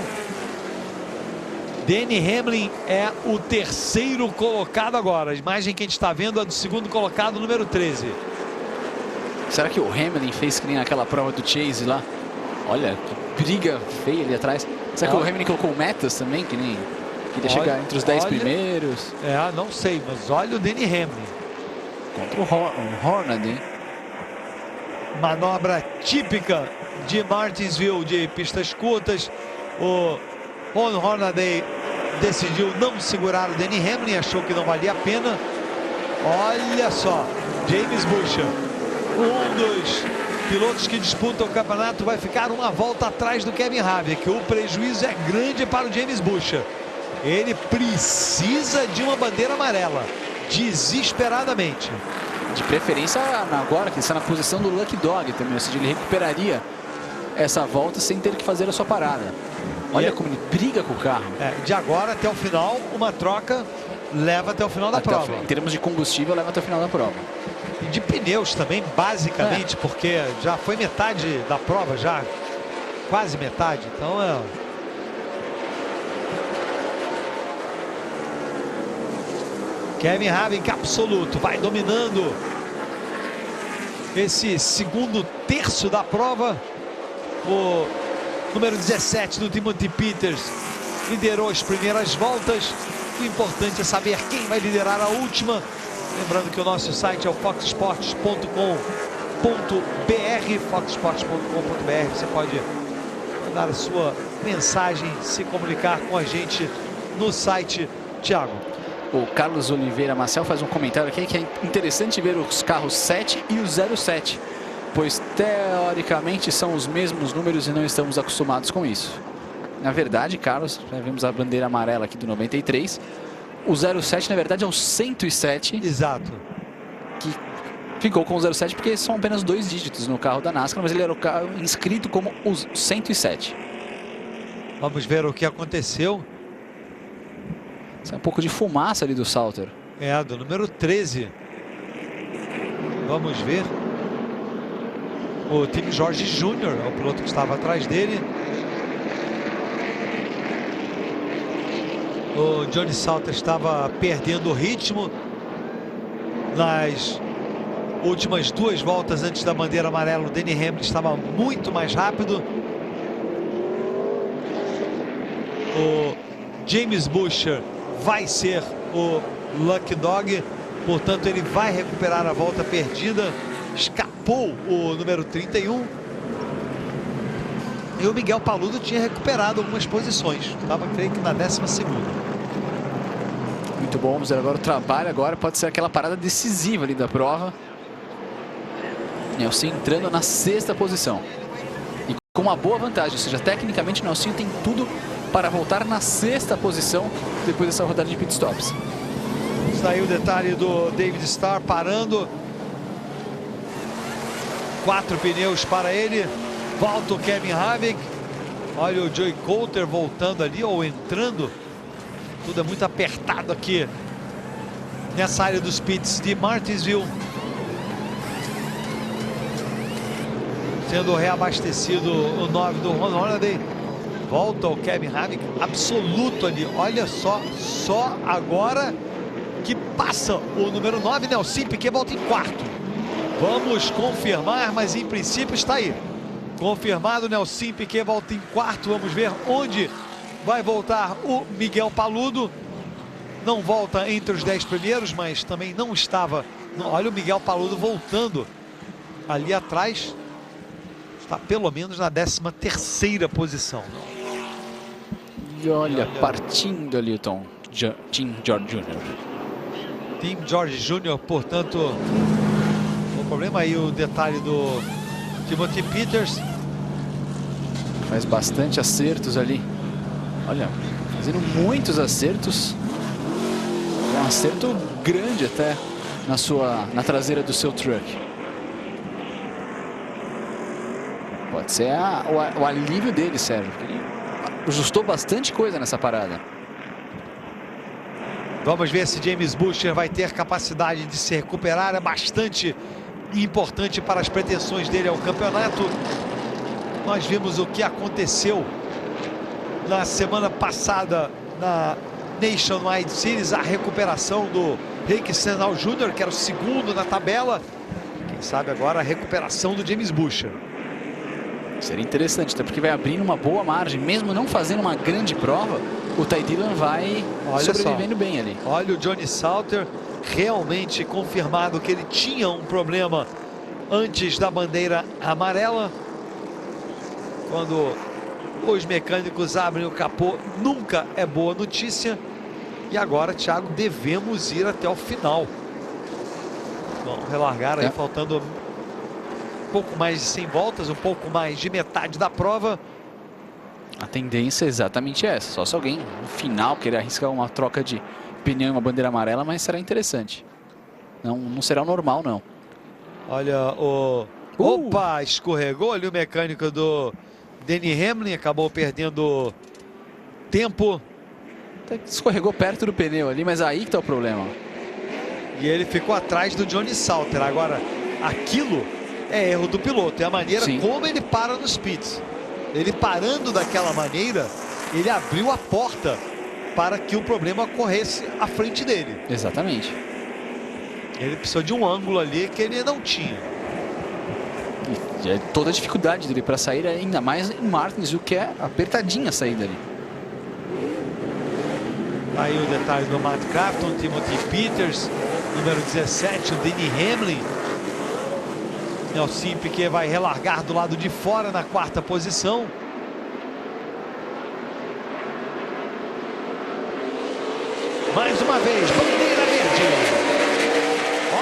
Denny Hamlin é o 3º colocado agora. A imagem que a gente está vendo é do 2º colocado, número 13.
Será que o Hamlin fez que nem aquela prova do Chase lá? Olha, que briga feia ali atrás. Será que o Hamlin colocou metas também, que nem queria chegar entre os 10 primeiros?
Não sei, mas olha o Denny Hamlin.
Contra o Hornaday, hein?
Manobra típica de Martinsville, de pistas curtas. O Ron Hornaday decidiu não segurar o Denny Hamlin, achou que não valia a pena. Olha só, James Boucher, um dos pilotos que disputam o campeonato, vai ficar uma volta atrás do Kevin Harvick. O prejuízo é grande para o James Boucher. Ele precisa de uma bandeira amarela, desesperadamente.
De preferência agora, que está na posição do Lucky Dog também, ou seja, ele recuperaria essa volta sem ter que fazer a sua parada. Olha como ele briga com o carro.
De agora até o final, uma troca leva até o final da prova.
Em termos de combustível, leva até o final da prova.
E de pneus também, basicamente, porque já foi metade da prova, já quase metade. Então Kevin Harvick absoluto, vai dominando esse segundo terço da prova. O número 17 do Timothy Peters liderou as primeiras voltas. O importante é saber quem vai liderar a última. Lembrando que o nosso site é o foxsports.com.br, foxsports.com.br. Você pode mandar a sua mensagem, se comunicar com a gente no site. Thiago.
O Carlos Oliveira Marcel faz um comentário aqui que é interessante ver os carros 7 e o 07, pois teoricamente são os mesmos números e não estamos acostumados com isso. Na verdade, Carlos, já vimos a bandeira amarela aqui do 93. O 07, na verdade, é o 107.
Exato.
Que ficou com o 07 porque são apenas 2 dígitos no carro da NASCAR, mas ele era o carro inscrito como o 107.
Vamos ver o que aconteceu.
Sai um pouco de fumaça ali do Salter.
É, do número 13. Vamos ver. O Tim George Jr. é o piloto que estava atrás dele. O Johnny Salter estava perdendo o ritmo nas últimas 2 voltas antes da bandeira amarela. O Denny Hamlin estava muito mais rápido. O James Buescher vai ser o Lucky Dog, portanto ele vai recuperar a volta perdida. Escapou o número 31. E o Miguel Paludo tinha recuperado algumas posições. Estava, creio que, na 12ª.
Muito bom, vamos ver agora o trabalho. Agora pode ser aquela parada decisiva ali da prova. Nelson entrando na 6ª posição. E com uma boa vantagem, ou seja, tecnicamente o Nelson tem tudo para voltar na 6ª posição depois dessa rodada de pitstops.
Está aí o detalhe do David Starr parando. 4 pneus para ele. Volta o Kevin Harvick. Olha o Joey Coulter voltando ali ou entrando. Tudo é muito apertado aqui nessa área dos pits de Martinsville. Sendo reabastecido o 9 do Ron Holiday. Volta o Kevin Harvick absoluto ali. Olha só agora que passa o número 9, Nelson Piquet, volta em 4º. Vamos confirmar, mas em princípio está aí. Confirmado, Nelson Piquet volta em 4º. Vamos ver onde vai voltar o Miguel Paludo. Não volta entre os 10 primeiros, mas também não estava. Olha o Miguel Paludo voltando ali atrás. Está pelo menos na 13ª posição.
E olha, partindo ali o Tim George Jr.
Tim George Jr., portanto, o problema aí, o detalhe do Timothy Peters.
Faz bastante acertos ali. Olha, fazendo muitos acertos. Um acerto grande até na traseira do seu truck. Pode ser o alívio dele, Sérgio. Ele ajustou bastante coisa nessa parada.
Vamos ver se James Buescher vai ter capacidade de se recuperar. É bastante importante para as pretensões dele ao campeonato. Nós vimos o que aconteceu na semana passada na Nationwide Series, a recuperação do Rick Stenhouse Jr., que era o 2º na tabela. Quem sabe agora a recuperação do James Buescher.
Seria interessante, até porque vai abrindo uma boa margem. Mesmo não fazendo uma grande prova, o Ty Dillon vai sobrevivendo bem ali.
Olha o Johnny Salter, realmente confirmado que ele tinha um problema antes da bandeira amarela. Quando os mecânicos abrem o capô, nunca é boa notícia. E agora, Thiago, devemos ir até o final. Vamos relargar aí, faltando um pouco mais de 100 voltas, um pouco mais de metade da prova.
A tendência é exatamente essa. Só se alguém no final querer arriscar uma troca de pneu e uma bandeira amarela, mas será interessante. Não será o normal, não.
Olha o... Opa, escorregou ali o mecânico do Denny Hamlin, acabou perdendo tempo.
Até que escorregou perto do pneu ali, mas aí que tá o problema.
E ele ficou atrás do Johnny Salter. Agora, aquilo é erro do piloto, é a maneira como ele para nos pits. Ele parando daquela maneira, ele abriu a porta para que o problema ocorresse à frente dele.
Exatamente.
Ele precisou de um ângulo ali que ele não tinha.
E é toda a dificuldade dele para sair, ainda mais em Martins, o que é apertadinha a saída ali.
Aí o detalhe do Matt Crafton, Timothy Peters, número 17, o Denny Hamlin. Nelson Piquet vai relargar do lado de fora na 4ª posição. Mais uma vez, bandeira verde.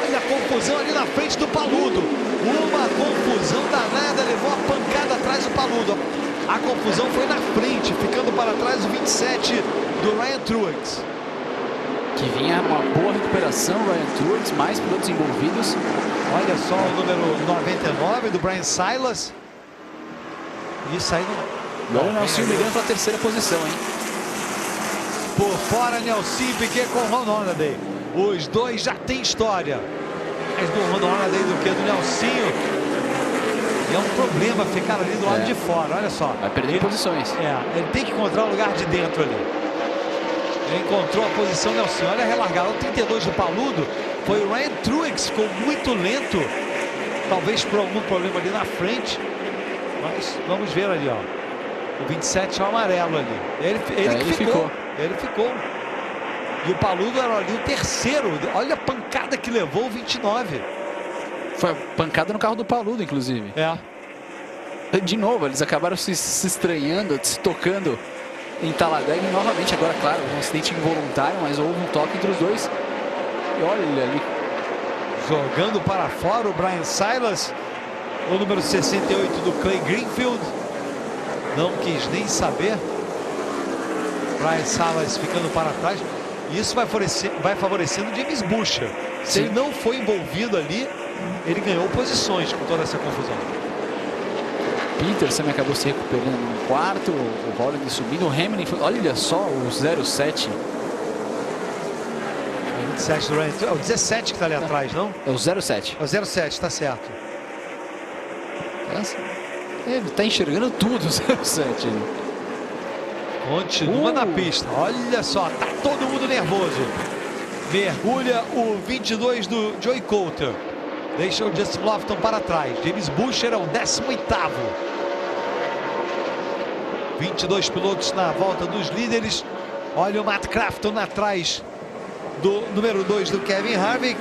Olha a confusão ali na frente do Paludo. Uma confusão danada, levou a pancada atrás do Paludo. A confusão foi na frente, ficando para trás o 27 do Ryan Truex.
Que vinha uma boa recuperação, Ryan Truex, mais pilotos envolvidos.
Olha só o número 99 do Bryan Silas. Isso aí não...
Agora o Nelson brigando para a 3ª posição, hein?
Por fora, Nelson Piquet com Ron Hornaday. Os dois já têm história. Mais do Ron Hornaday do que do Nelsinho. E é um problema ficar ali do lado de fora, olha só.
Vai perder posições.
Ele tem que encontrar o lugar de dentro ali. Ele encontrou a posição Nelson. Olha a relargada. O 32 do Paludo foi o Ryan Truex, ficou muito lento. Talvez por algum problema ali na frente. Mas vamos ver ali, ó. O 27 é o amarelo ali. Ele ficou. Ele ficou. E o Paludo era ali o 3º. Olha a pancada que levou o 29.
Foi a pancada no carro do Paludo, inclusive. De novo, eles acabaram se estranhando, se tocando em Talladega. E novamente, agora, claro, um acidente involuntário, mas houve um toque entre os dois. E olha ali.
Jogando para fora o Bryan Silas. O número 68 do Clay Greenfield. Não quis nem saber. Bryan Silas ficando para trás. Isso vai favorecendo o James Boucher. Se ele não foi envolvido ali, ele ganhou posições com toda essa confusão.
Peterson acabou se recuperando no 4º, o Holliday subindo, o Hamilton foi, olha só o 07.
O 27 do Ryan, é o 17 que está ali atrás, não?
É o 07.
É o 07, tá certo.
Ele está enxergando tudo, o 07.
Continua na pista, olha só, tá todo mundo nervoso. Mergulha o 22 do Joey Coulter. Deixa o Justin Lofton para trás. James Boucher é o 18º. 22 pilotos na volta dos líderes. Olha o Matt Crafton atrás do número 2 do Kevin Harvick.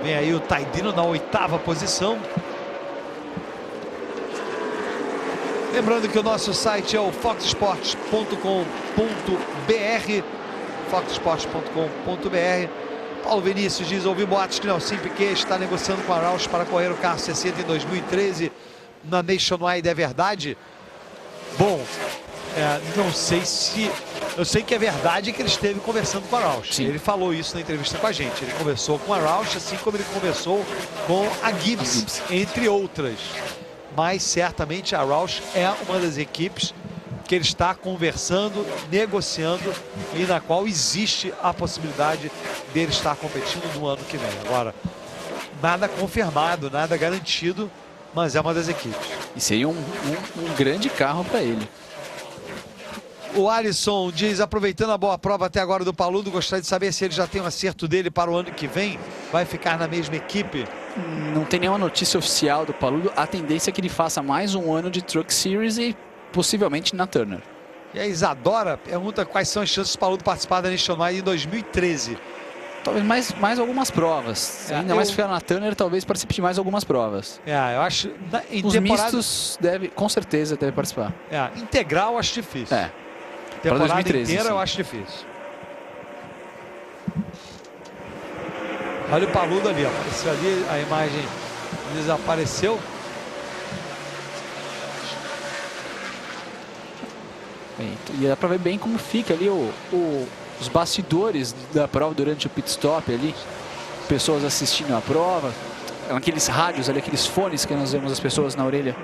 Vem aí o Ty Dillon na 8ª posição. Lembrando que o nosso site é o foxsports.com.br. foxsports.com.br. Paulo Vinícius diz: ouvi boatos que Nelson Piquet está negociando com a Roush para correr o carro 60 em 2013 na Nationwide. É verdade? Bom, não sei se... Eu sei que é verdade que ele esteve conversando com a Roush. Ele falou isso na entrevista com a gente. Ele conversou com a Roush, assim como ele conversou com a Gibbs, entre outras. Mas certamente a Roush é uma das equipes que ele está conversando, negociando e na qual existe a possibilidade dele estar competindo no ano que vem. Agora, nada confirmado, nada garantido, mas é uma das equipes.
E seria um grande carro para ele.
O Alisson diz: aproveitando a boa prova até agora do Paludo, gostaria de saber se ele já tem um acerto dele para o ano que vem. Vai ficar na mesma equipe?
Não tem nenhuma notícia oficial do Paludo. A tendência é que ele faça mais um ano de Truck Series e possivelmente na Turner.
E a Isadora pergunta quais são as chances do Paludo participar da Nationwide em 2013.
Talvez mais algumas provas. Ainda mais ficar na Turner, talvez participe de mais algumas provas.
Eu acho...
Os mistos com certeza deve participar.
Integral eu acho difícil. Temporada 2013, inteira sim. Eu acho difícil. Olha o Paludo ali, apareceu ali, a imagem desapareceu.
E dá para ver bem como fica ali os bastidores da prova durante o pit stop ali. Pessoas assistindo a prova. Aqueles rádios ali, aqueles fones que nós vemos as pessoas na orelha.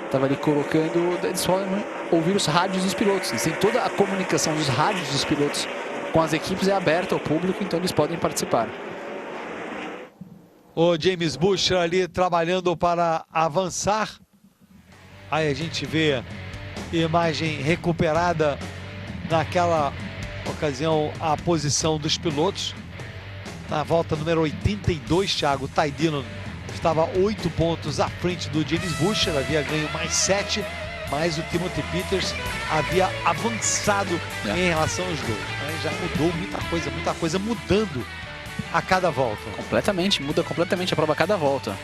Estava ali colocando, eles podem ouvir os rádios dos pilotos. Tem toda a comunicação dos rádios dos pilotos com as equipes é aberta ao público, então eles podem participar.
O James Boucher ali trabalhando para avançar. Aí a gente vê imagem recuperada naquela ocasião, a posição dos pilotos. Na volta número 82, Thiago, Ty Dillon estava 8 pontos à frente do James Buescher, havia ganho mais 7, mas o Timothy Peters havia avançado em relação aos dois. Mas já mudou muita coisa mudando a cada volta.
Completamente, muda completamente a prova a cada volta.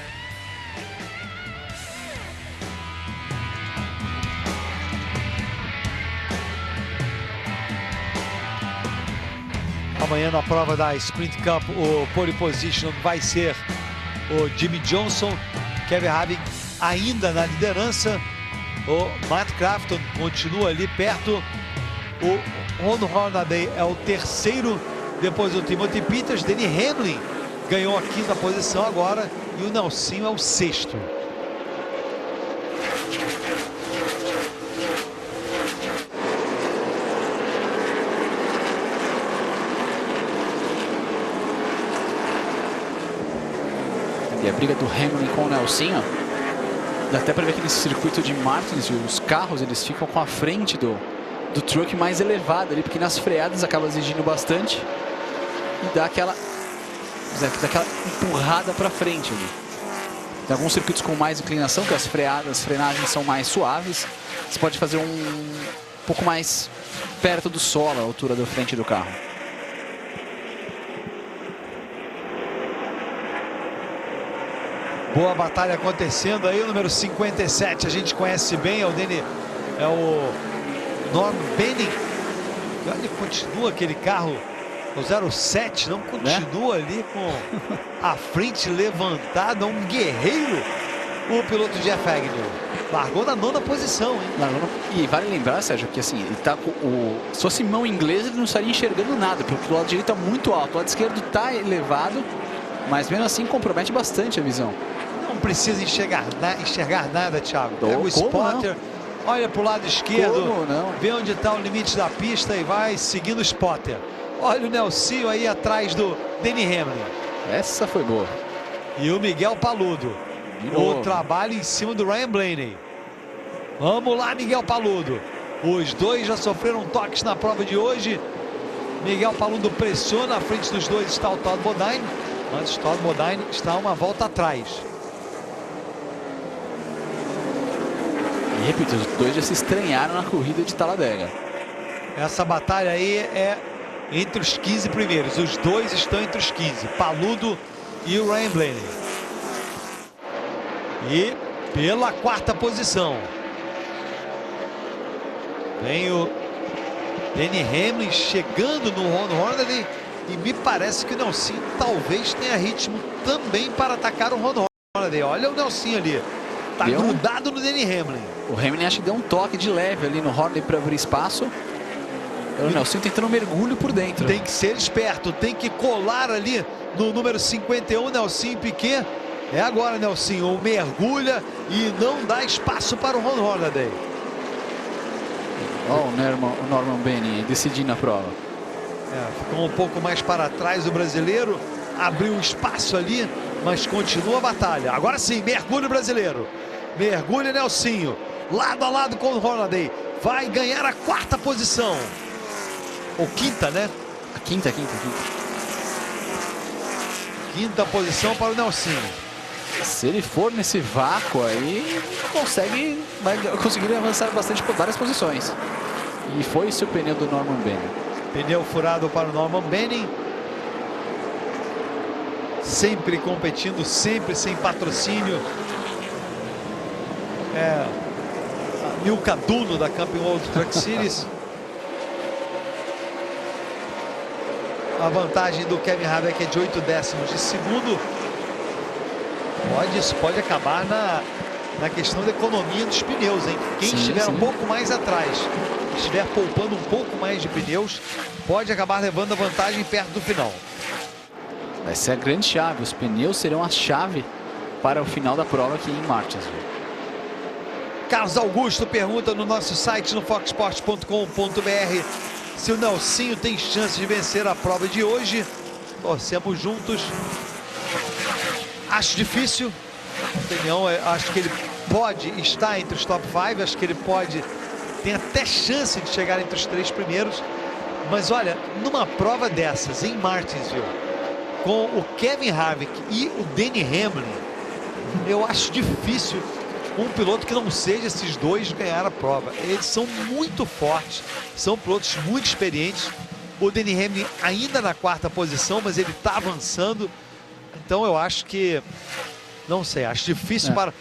Amanhã na prova da Sprint Cup, o pole position vai ser o Jimmy Johnson. Kevin Harvick ainda na liderança. O Matt Crafton continua ali perto. O Ron Hornaday é o terceiro, depois o Timothy Peters. Denny Hamlin ganhou a 5ª posição agora e o Nelsinho é o 6º.
E a briga do Hamlin com o Nelsinho, dá até para ver que nesse circuito de Martinsville, os carros eles ficam com a frente do truck mais elevada ali, porque nas freadas acaba exigindo bastante e dá aquela empurrada para frente ali. Tem alguns circuitos com mais inclinação, que as frenagens são mais suaves, você pode fazer um pouco mais perto do solo, a altura da frente do carro.
Boa batalha acontecendo aí, o número 57 a gente conhece bem, é o Norm Benning. Olha, continua aquele carro, o 07, não continua ali com a frente levantada, um guerreiro, o piloto Jeff Agnew. Largou na 9ª posição, hein?
E vale lembrar, Sérgio, que assim, ele tá com se fosse mão inglesa, ele não estaria enxergando nada, porque o lado direito está muito alto, o lado esquerdo está elevado, mas mesmo assim compromete bastante a visão.
Não precisa enxergar nada, Thiago. Pega o spotter, olha para o lado esquerdo, vê onde está o limite da pista e vai seguindo o spotter. Olha o Nelsinho aí atrás do Denny Hamlin.
Essa foi boa.
E o Miguel Paludo. O trabalho em cima do Ryan Blaney. Vamos lá, Miguel Paludo. Os dois já sofreram toques na prova de hoje. Miguel Paludo pressiona, à frente dos dois está o Todd Bodine, mas o Todd Bodine está uma volta atrás.
E repito, os dois já se estranharam na corrida de Talladega.
Essa batalha aí é entre os 15 primeiros. Os dois estão entre os 15. Paludo e o Ryan Blaney. E pela 4ª posição vem o Denny Hamlin chegando no Ron Hornaday. E me parece que o Nelsinho talvez tenha ritmo também para atacar o Ron Hornaday. Olha o Nelsinho ali. Tá grudado no Denny Hamlin.
O Hamlin acho que deu um toque de leve ali no Hornaday para abrir espaço. O Nelsinho tentando um mergulho por dentro.
Tem que ser esperto, tem que colar ali no número 51, Nelsinho Piquet. É agora, Nelsinho, mergulha e não dá espaço para o Ron Hornaday.
Olha o Norman Benning decidindo a prova.
Ficou um pouco mais para trás o brasileiro, abriu espaço ali, mas continua a batalha. Agora sim, mergulho brasileiro. Mergulha Nelsinho, lado a lado com o Hornaday. Vai ganhar a 4ª posição. Ou 5ª, né?
A quinta.
5ª posição para o Nelsinho.
Se ele for nesse vácuo aí, vai conseguir avançar bastante por várias posições. E foi esse o pneu do Norman Benning.
Pneu furado para o Norman Benning. Sempre competindo, sempre sem patrocínio. A Milka Duno da Camping World Truck Series. A vantagem do Kevin Harvick é de 8 décimos de segundo. Isso pode acabar na questão da economia dos pneus, hein? Quem estiver um pouco mais atrás, estiver poupando um pouco mais de pneus, pode acabar levando a vantagem perto do final.
Vai ser a grande chave. Os pneus serão a chave para o final da prova aqui em Martinsville.
Carlos Augusto pergunta no nosso site, no foxsports.com.br, se o Nelsinho tem chance de vencer a prova de hoje. Torcemos juntos. Acho difícil. Opinião, acho que ele pode estar entre os top 5. Acho que ele tem até chance de chegar entre os 3 primeiros. Mas olha, numa prova dessas em Martinsville, com o Kevin Harvick e o Denny Hamlin, Eu acho difícil um piloto que não seja esses dois ganhar a prova. Eles são muito fortes, são pilotos muito experientes. O Denny Hamlin ainda na 4ª posição, mas ele está avançando. Então eu acho que, não sei, acho difícil para,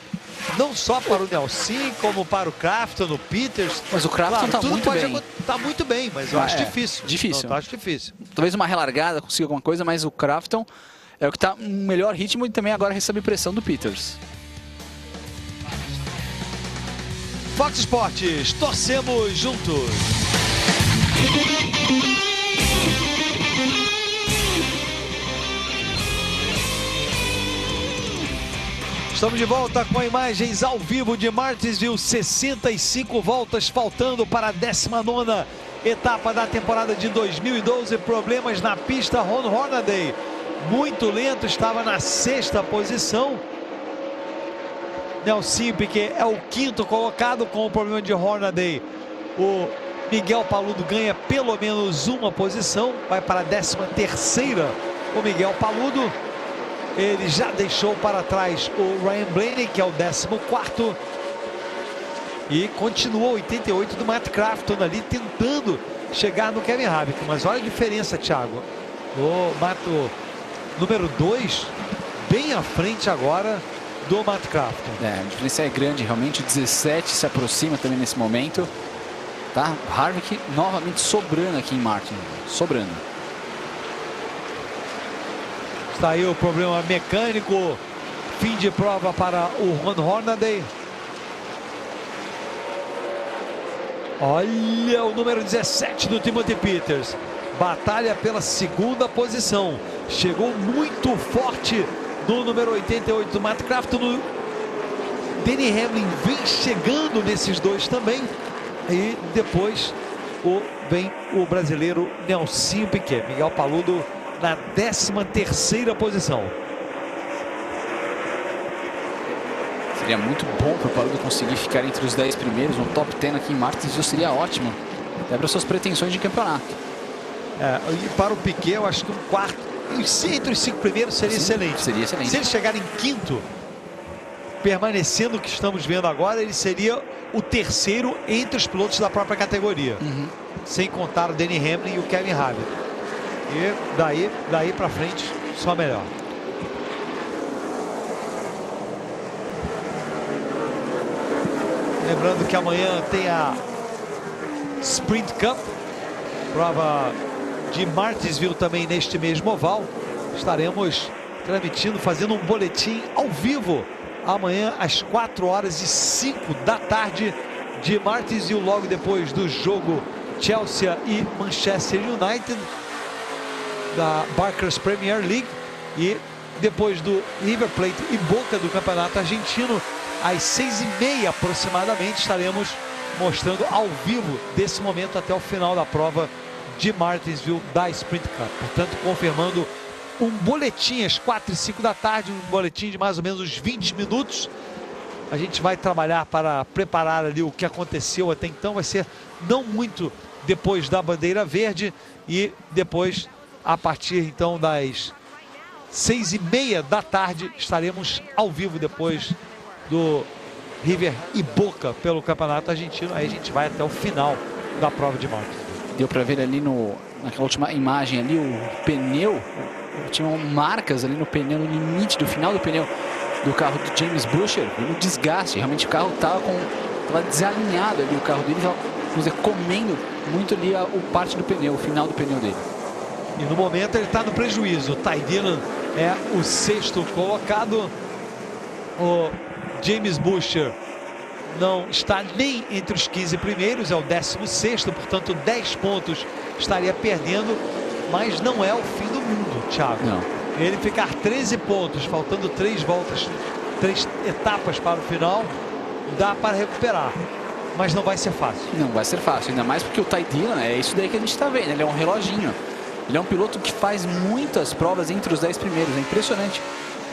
não só para o Nelson, como para o Crafton, o Peters.
Mas o Crafton está muito bem.
Está muito bem, mas eu acho difícil.
Difícil.
Não, acho difícil.
Talvez uma relargada consiga alguma coisa, mas o Crafton é o que está no melhor ritmo e também agora recebe pressão do Peters.
Fox Sports, torcemos juntos. Estamos de volta com imagens ao vivo de Martinsville, 65 voltas faltando para a 19ª etapa da temporada de 2012. Problemas na pista, Ron Hornaday muito lento, estava na 6ª posição. Nelson Piquet é o 5º colocado com o problema de Hornaday. O Miguel Paludo ganha pelo menos uma posição, vai para a 13ª. O Miguel Paludo, ele já deixou para trás o Ryan Blaney, que é o 14º. E continua 88 do Matt Crafton ali tentando chegar no Kevin Harvick. Mas olha a diferença, Thiago. O Mato número 2 bem à frente agora do Matt Crafton.
A diferença é grande, realmente. O 17 se aproxima também nesse momento. Tá? Harvick novamente sobrando aqui em Martin. Sobrando.
Está aí o problema mecânico. Fim de prova para o Ron Hornaday. Olha o número 17 do Timothy Peters. Batalha pela 2ª posição. Chegou muito forte no número 88 do Matt Crafton. O Denny Hamlin vem chegando nesses dois também. E depois vem o brasileiro Nelson Piquet. Miguel Paludo na 13ª posição.
Seria muito bom para o Paludo conseguir ficar entre os 10 primeiros, no top 10 aqui em Martinsville, seria ótimo. Até para suas pretensões de campeonato.
E para o Piquet, eu acho que um 4º, entre os 5 primeiros seria excelente.
Seria excelente.
Se ele chegar em 5º, permanecendo o que estamos vendo agora, ele seria o 3º entre os pilotos da própria categoria. Sem contar o Denny Hamlin e o Kevin Harvick. E daí para frente, só melhor. Lembrando que amanhã tem a Sprint Cup, prova de Martinsville também neste mesmo oval. Estaremos transmitindo, fazendo um boletim ao vivo amanhã às 4h05 da tarde de Martinsville, logo depois do jogo Chelsea e Manchester United da Barclays Premier League e depois do River Plate e Boca do Campeonato Argentino. Às 6h30 aproximadamente estaremos mostrando ao vivo desse momento até o final da prova de Martinsville da Sprint Cup. Portanto, confirmando um boletim às 4h05 da tarde, um boletim de mais ou menos uns 20 minutos. A gente vai trabalhar para preparar ali o que aconteceu até então. Vai ser não muito depois da bandeira verde e depois, a partir então das 6h30 da tarde, estaremos ao vivo depois do River e Boca pelo Campeonato Argentino. Aí a gente vai até o final da prova de Martinsville.
Deu para ver ali naquela última imagem ali o pneu. Tinham marcas ali no pneu, no limite do final do pneu do carro do James Buescher, no desgaste. Realmente o carro estava desalinhado ali, o carro dele estava comendo muito ali o parte do pneu, o final do pneu dele.
E no momento ele está no prejuízo. O Ty Dillon é o 6º colocado. O James Buescher não está nem entre os 15 primeiros, é o 16º, portanto 10 pontos estaria perdendo, mas não é o fim do mundo, Thiago.
Não.
Ele ficar 13 pontos, faltando 3 voltas, 3 etapas para o final, dá para recuperar, mas não vai ser fácil.
Não vai ser fácil, ainda mais porque o Ty Dillon, é isso daí que a gente está vendo, ele é um reloginho. Ele é um piloto que faz muitas provas entre os 10 primeiros, é impressionante.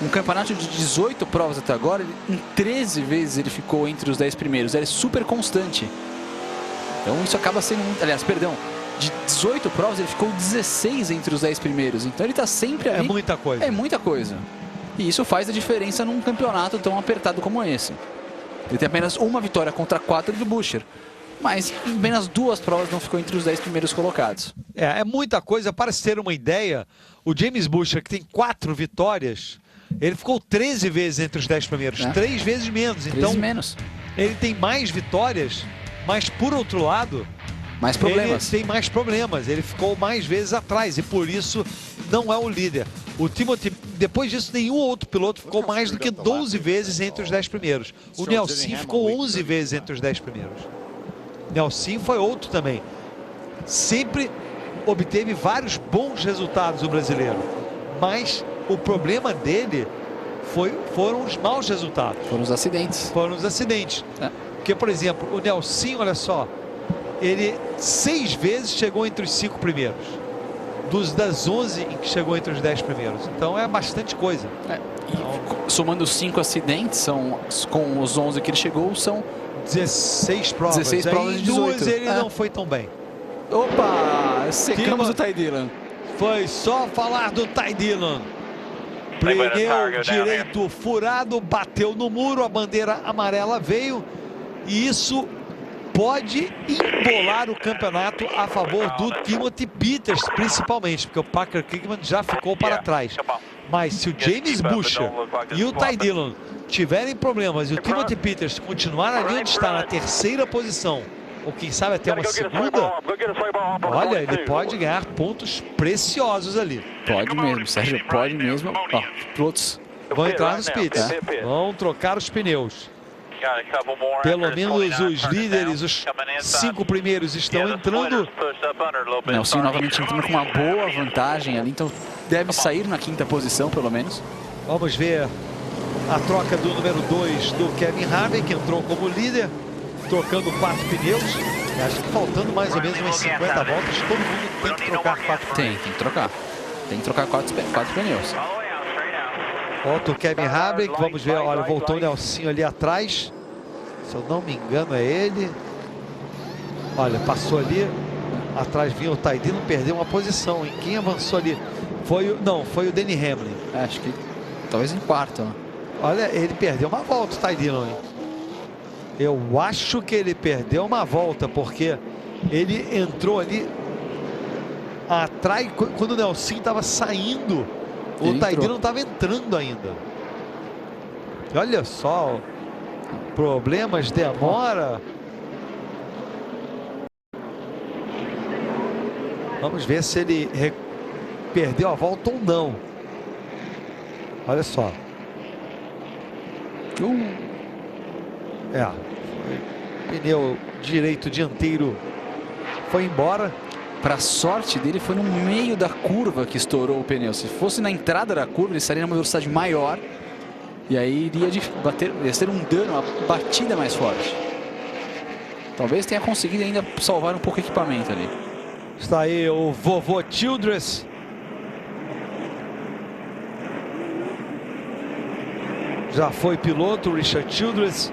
Um campeonato de 18 provas até agora, em 13 vezes ele ficou entre os 10 primeiros. Ele é super constante. Então isso acaba sendo muito... Aliás, perdão, de 18 provas ele ficou 16 entre os 10 primeiros. Então ele está sempre ali.
É muita coisa.
É muita coisa. E isso faz a diferença num campeonato tão apertado como esse. Ele tem apenas uma vitória contra 4 do Buescher, mas em apenas 2 provas não ficou entre os 10 primeiros colocados.
É muita coisa. Para se ter uma ideia, o James Buescher, que tem 4 vitórias, ele ficou 13 vezes entre os 10 primeiros, 3 vezes menos.
3
Então,
menos.
ele tem mais vitórias, mas por outro lado,
Mais problemas.
ele tem mais problemas. Ele ficou mais vezes atrás e por isso não é o líder. O Timothy, depois disso, nenhum outro piloto ficou mais do que 12 vezes entre os 10 primeiros. O Nelson ficou 11 vezes entre os 10 primeiros. Nelson foi outro também. Sempre obteve vários bons resultados o brasileiro. Mas o problema dele foram os maus resultados.
Foram os acidentes.
Foram os acidentes. Porque, por exemplo, o Nelson, olha só, ele 6 vezes chegou entre os 5 primeiros. Das 11 em que chegou entre os 10 primeiros. Então é bastante coisa.
E somando os 5 acidentes, com os 11 que ele chegou, são
16 provas.
16 provas de 18.
Em 2 ele não foi tão bem.
Opa! Secamos o Ty Dillon.
Foi só falar do Ty Dillon. Pneu direito furado, bateu no muro, a bandeira amarela veio. E isso pode embolar o campeonato a favor do Timothy Peters, principalmente, porque o Parker Kligerman já ficou para trás. Mas se o James Buescher e o Ty Dillon tiverem problemas e o Timothy Peters continuar ali onde está, na 3ª posição, ou quem sabe até uma 2ª, olha, ele pode ganhar pontos preciosos ali.
Pode mesmo, Sérgio, pode mesmo. Ó, pilotos
vão entrar nos pits, vão trocar os pneus. Pelo menos os líderes, os 5 primeiros estão entrando.
Nelson novamente entrando com uma boa vantagem ali, então deve sair na 5ª posição, pelo menos.
Vamos ver a troca do número 2 do Kevin Harvick, que entrou como líder, trocando 4 pneus. E acho que faltando mais ou menos umas 50 voltas, todo mundo tem que trocar 4 pneus.
Tem que trocar. Tem que trocar 4 pneus.
Volta o Kevin Harvick, vamos ver, olha, voltou o Nelson ali atrás. Se eu não me engano é ele. Olha, passou ali. Atrás vinha o Ty Dillon, perdeu uma posição, hein? Quem avançou ali? Foi o Denny Hamlin.
Acho que talvez em 4º.
Olha, ele perdeu uma volta, o Ty Dillon, hein? Eu acho que ele perdeu uma volta, porque ele entrou ali atrás, quando o Nelson estava saindo, o Ty Dillon estava entrando ainda. E olha só, problemas, demora. Vamos ver se ele perdeu a volta ou não. Olha só. Pneu direito dianteiro foi embora.
Para sorte dele, foi no meio da curva que estourou o pneu. Se fosse na entrada da curva, ele estaria numa velocidade maior. E aí iria ser um dano, uma batida mais forte. Talvez tenha conseguido ainda salvar um pouco o equipamento ali.
Está aí o vovô Childress. Já foi piloto, Richard Childress.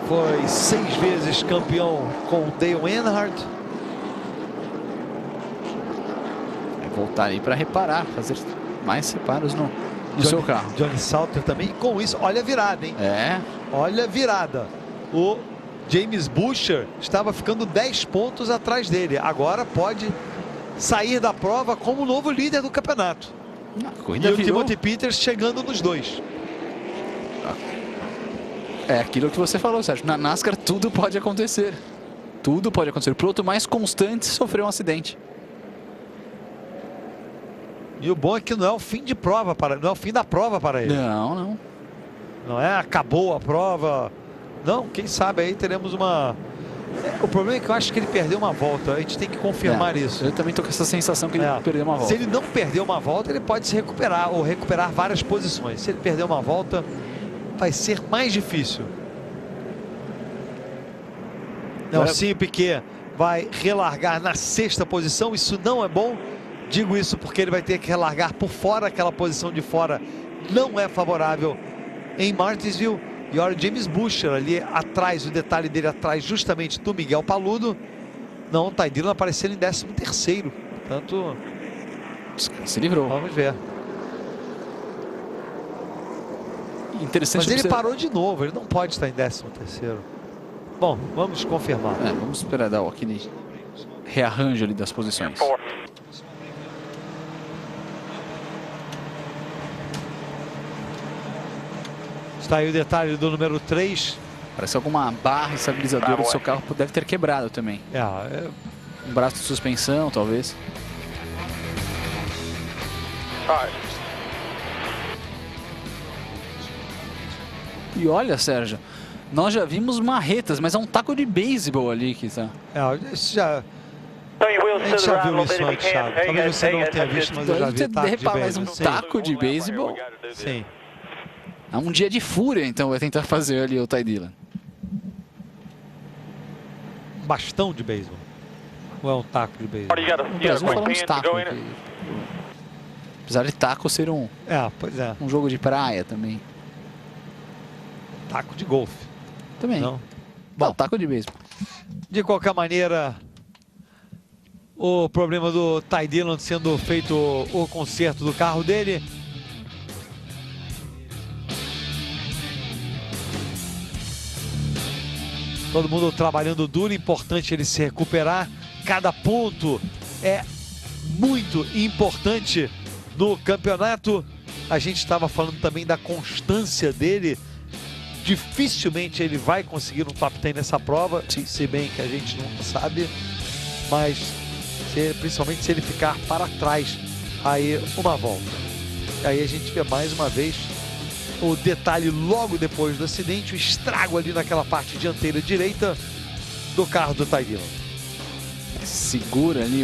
Foi 6 vezes campeão com o Dale Earnhardt.
Vai voltar aí para reparar, fazer mais reparos no seu carro.
Johnny Salter também. E com isso, olha a virada, hein? Olha a virada. O James Buescher estava ficando 10 pontos atrás dele. Agora pode sair da prova como novo líder do campeonato. E o Timothy Peters chegando nos 2.
É aquilo que você falou, Sérgio. Na NASCAR tudo pode acontecer. Tudo pode acontecer. O piloto mais constante sofreu um acidente.
E o bom é que não é o fim de prova não é o fim da prova para ele.
Não.
Não é acabou a prova. Não, quem sabe aí teremos uma... O problema é que eu acho que ele perdeu uma volta. A gente tem que confirmar isso.
Eu também tô com essa sensação que ele perdeu uma volta.
Se ele não perdeu uma volta, ele pode se recuperar ou recuperar várias posições. Se ele perder uma volta, vai ser mais difícil. Nelson Piquet vai relargar na 6ª posição. Isso não é bom. Digo isso porque ele vai ter que relargar por fora. Aquela posição de fora não é favorável em Martinsville. E olha o James Buescher ali atrás, o detalhe dele atrás justamente do Miguel Paludo. Não, o Ty Dillon aparecendo em 13º. Portanto,
se livrou.
Vamos ver.
Interessante.
Mas ele parou de novo, ele não pode estar em 13º. Bom, vamos confirmar.
Vamos esperar dar aquele rearranjo ali das posições.
Está aí o detalhe do número 3.
Parece alguma barra estabilizadora do seu carro deve ter quebrado também. Um braço de suspensão, talvez. E olha, Sérgio, nós já vimos marretas, mas é um taco de beisebol ali que tá.
Isso já... A gente já viu isso antes, Thiago. Talvez você não tenha visto, mas eu já vi taco de beisebol.
Mas um taco de beisebol?
Sim.
É um dia de fúria, então, vai tentar fazer ali o Ty Dillon.
Bastão de beisebol. Ou é um taco de beisebol?
No Brasil falamos taco. Apesar de taco ser
pois é.
Um jogo de praia também.
Taco de golfe.
Também.
Não?
Bom, taco de beisebol.
De qualquer maneira, o problema do Ty Dillon sendo feito o conserto do carro dele. Todo mundo trabalhando duro, importante ele se recuperar. Cada ponto é muito importante no campeonato. A gente estava falando também da constância dele. Dificilmente ele vai conseguir um top 10 nessa prova, se bem que a gente não sabe. Mas principalmente se ele ficar para trás aí uma volta. E aí a gente vê mais uma vez o detalhe logo depois do acidente, o estrago ali naquela parte dianteira direita do carro do Ty Dillon.
Segura ali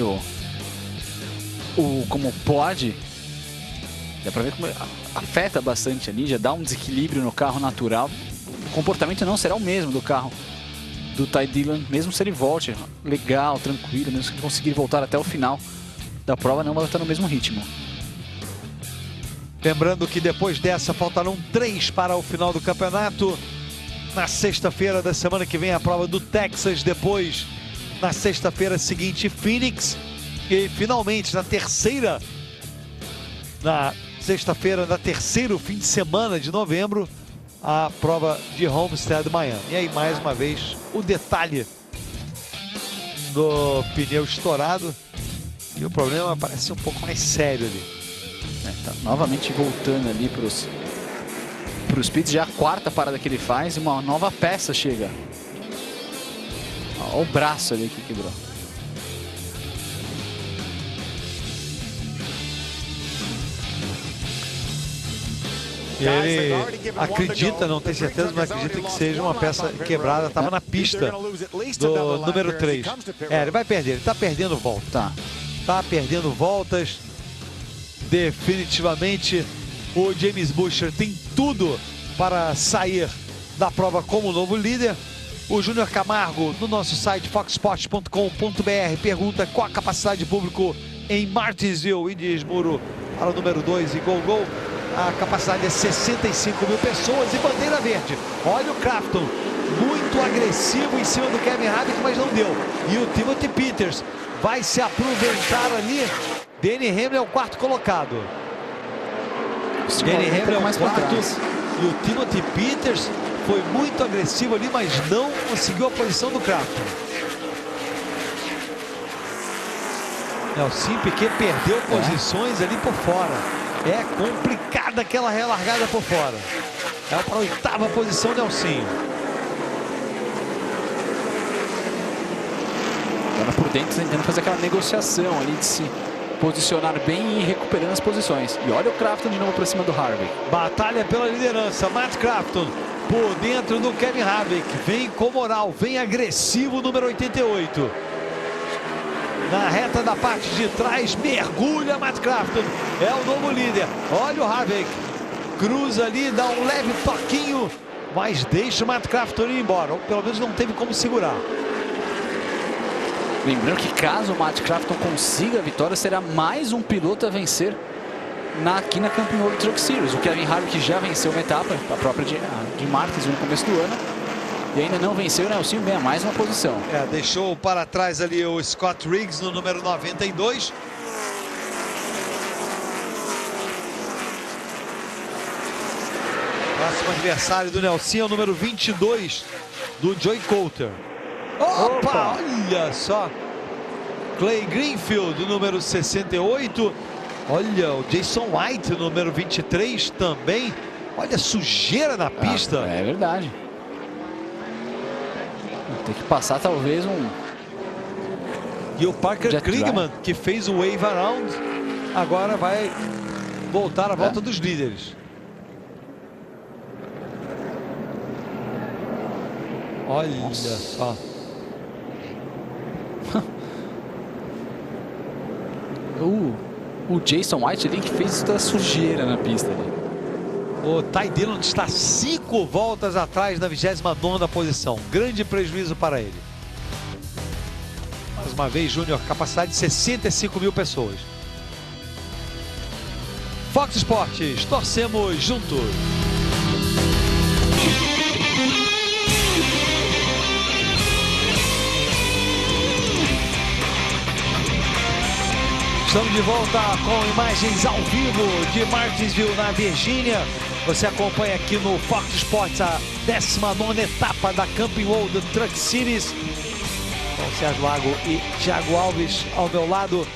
como pode. Dá pra ver como afeta bastante ali, já dá um desequilíbrio no carro natural. O comportamento não será o mesmo do carro do Ty Dillon, mesmo se ele volte legal, tranquilo, mesmo se ele conseguir voltar até o final da prova, não vai estar no mesmo ritmo.
Lembrando que depois dessa faltarão 3 para o final do campeonato. Na sexta-feira da semana que vem a prova do Texas, depois na sexta-feira seguinte Phoenix e finalmente na sexta-feira da terceiro fim de semana de novembro a prova de Homestead, Miami. E aí mais uma vez o detalhe do pneu estourado e o problema parece um pouco mais sério ali.
Tá novamente voltando ali para os pits, já a quarta parada que ele faz e uma nova peça chega. Olha o braço ali que quebrou.
Ele acredita, não tem certeza, mas acredita que seja uma peça quebrada. Estava na pista do número 3. Ele vai perder, ele está perdendo volta. Tá perdendo voltas. Definitivamente o James Buescher tem tudo para sair da prova como novo líder. O Júnior Camargo, no nosso site foxsports.com.br, pergunta qual a capacidade de público em Martinsville e diz muro para o número 2 e gol. A capacidade é 65 mil pessoas e bandeira verde. Olha o Crafton, muito agressivo em cima do Kevin Harvick, mas não deu. E o Timothy Peters vai se aproveitar ali. Denny Hamlin é o quarto colocado. Denny Hamlin é o quarto. E o Timothy Peters foi muito agressivo ali, mas não conseguiu a posição do Crafton. Nelson Piquet perdeu posições ali por fora. É complicada aquela relargada por fora. É para a oitava posição, Nelsinho.
Agora por dentro tentando fazer aquela negociação ali de se posicionar bem e recuperando as posições. E olha o Crafton de novo para cima do Harvick.
Batalha pela liderança. Matt Crafton por dentro do Kevin Harvick. Vem com moral, vem agressivo, número 88. Na reta da parte de trás, mergulha Matt Crafton. É o novo líder. Olha o Harvick. Cruza ali, dá um leve toquinho, mas deixa o Matt Crafton ir embora. Ou pelo menos não teve como segurar.
Lembrando que caso o Matt Crafton consiga a vitória, será mais um piloto a vencer aqui na Camping World Truck Series. O Kevin Harvick já venceu uma etapa, a própria de Martinsville no começo do ano. E ainda não venceu, o Nelson ganha mais uma posição.
Deixou para trás ali o Scott Riggs no número 92. Próximo adversário do Nelson é o número 22 do Joey Coulter. Opa, olha só. Clay Greenfield, número 68. Olha, o Jason White, número 23 também. Olha a sujeira na pista.
É verdade. Tem que passar talvez um...
E o Parker
Jet
Krigman,
Drive.
que fez o wave around, agora vai voltar à volta dos líderes. Olha só.
O Jason White ali que fez toda a sujeira na pista ali.
O Ty Dillon está 5 voltas atrás da 29ª posição. Grande prejuízo para ele. Mais uma vez, Júnior, capacidade de 65 mil pessoas. Fox Sports, torcemos juntos. Estamos de volta com imagens ao vivo de Martinsville, na Virgínia. Você acompanha aqui no Fox Sports a 19ª etapa da Camping World Truck Series. Com Sérgio Lago e Thiago Alves ao meu lado.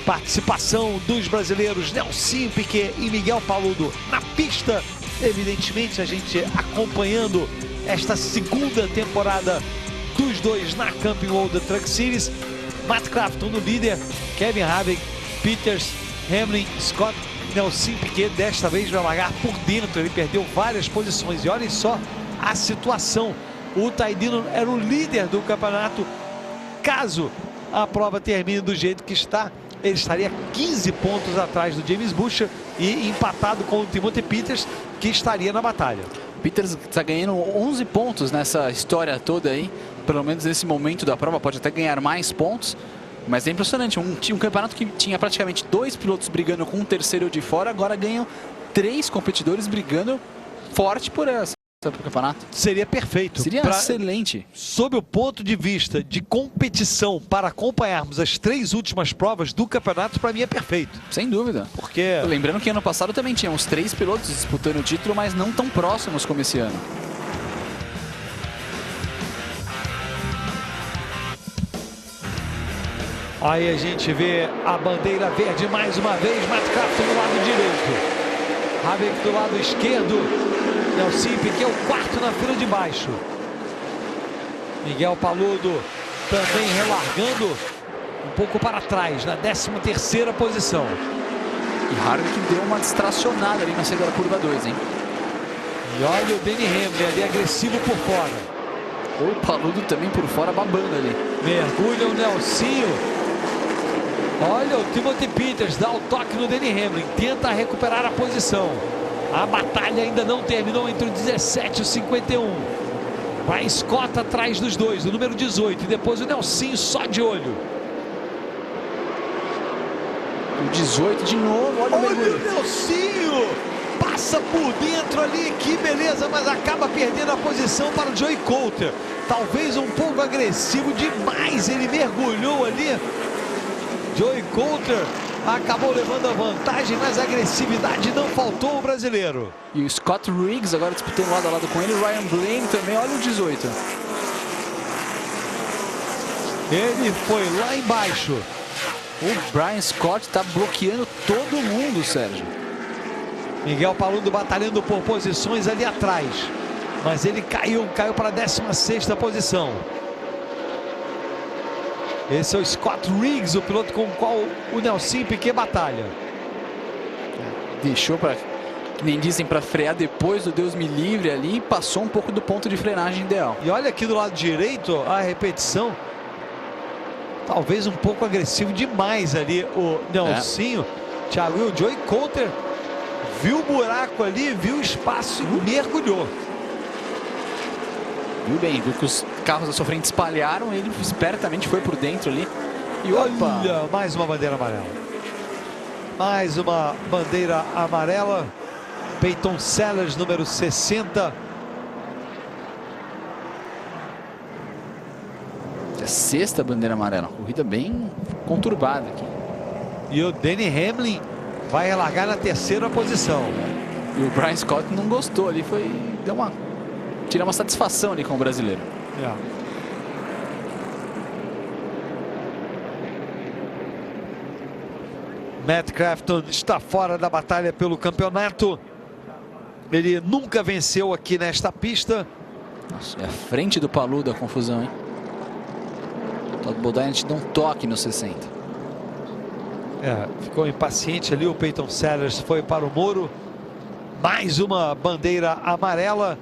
Participação dos brasileiros Nelson Piquet e Miguel Paludo na pista. Evidentemente, a gente acompanhando esta segunda temporada dos dois na Camping World Truck Series. Matt Crafton no líder, Kevin Harvick, Peters, Hamlin, Scott, Nelson Piquet desta vez vai largar por dentro. Ele perdeu várias posições e olhem só a situação. O Ty Dillon era o líder do campeonato. Caso a prova termine do jeito que está, ele estaria 15 pontos atrás do James Buescher e empatado com o Timothy Peters, que estaria na batalha.
Peters está ganhando 11 pontos nessa história toda aí, pelo menos nesse momento da prova, pode até ganhar mais pontos, mas é impressionante, um campeonato que tinha praticamente 2 pilotos brigando com um terceiro de fora, agora ganham 3 competidores brigando forte por essa. Pro campeonato.
Seria perfeito.
Seria excelente.
Sob o ponto de vista de competição, para acompanharmos as 3 últimas provas do campeonato, para mim é perfeito.
Sem dúvida.
Porque...
Lembrando que ano passado também tínhamos 3 pilotos disputando o título, mas não tão próximos como esse ano.
Aí a gente vê a bandeira verde mais uma vez. Matt Crafton do lado direito. Harvick do lado esquerdo. Nelson Piquet é o 4º na fila de baixo. Miguel Paludo também relargando um pouco para trás, na 13ª posição.
E Harvick deu uma distracionada ali na saída da curva 2, hein?
E olha o Denny Hamlin ali agressivo por fora.
O Paludo também por fora babando ali.
Mergulha o Nelsinho. Olha o Timothy Peters, dá o toque no Denny Hamlin, tenta recuperar a posição. A batalha ainda não terminou entre o 17 e o 51. Vai Scott atrás dos dois, o número 18. E depois o Nelsinho só de olho.
O 18 de novo, olha o mergulho.
O Nelsinho passa por dentro ali, que beleza, mas acaba perdendo a posição para o Joey Coulter. Talvez um pouco agressivo demais, ele mergulhou ali. Joey Coulter acabou levando a vantagem, mas a agressividade não faltou ao brasileiro.
E o Scott Riggs agora disputando lado a lado com ele. O Ryan Blaney também, olha o 18.
Ele foi lá embaixo.
O Brian Scott está bloqueando todo mundo, Sérgio.
Miguel Paludo batalhando por posições ali atrás. Mas ele caiu para a 16ª posição. Esse é o Scott Riggs, o piloto com o qual o Nelson Piquet batalha.
Deixou para, que nem dizem, para frear depois do Deus me livre ali e passou um pouco do ponto de frenagem ideal.
E olha aqui do lado direito a repetição. Talvez um pouco agressivo demais ali o Nelsinho. Thiago, e o Joey Coulter viu o buraco ali, viu o espaço e mergulhou.
Viu bem, viu que os carros da sua frente espalharam, ele espertamente foi por dentro ali. E opa!
Olha, mais uma bandeira amarela. Mais uma bandeira amarela. Peyton Sellers, número 60.
É a 6ª bandeira amarela. Corrida bem conturbada aqui.
E o Denny Hamlin vai largar na 3ª posição.
E o Brian Scott não gostou ali, tirar uma satisfação ali com o brasileiro.
Matt Crafton está fora da batalha pelo campeonato. Ele nunca venceu aqui nesta pista.
Nossa, é a frente do Palou da confusão, hein? Todd Bodine deu um toque no 60.
Ficou impaciente ali. O Peyton Sellers foi para o muro. Mais uma bandeira amarela.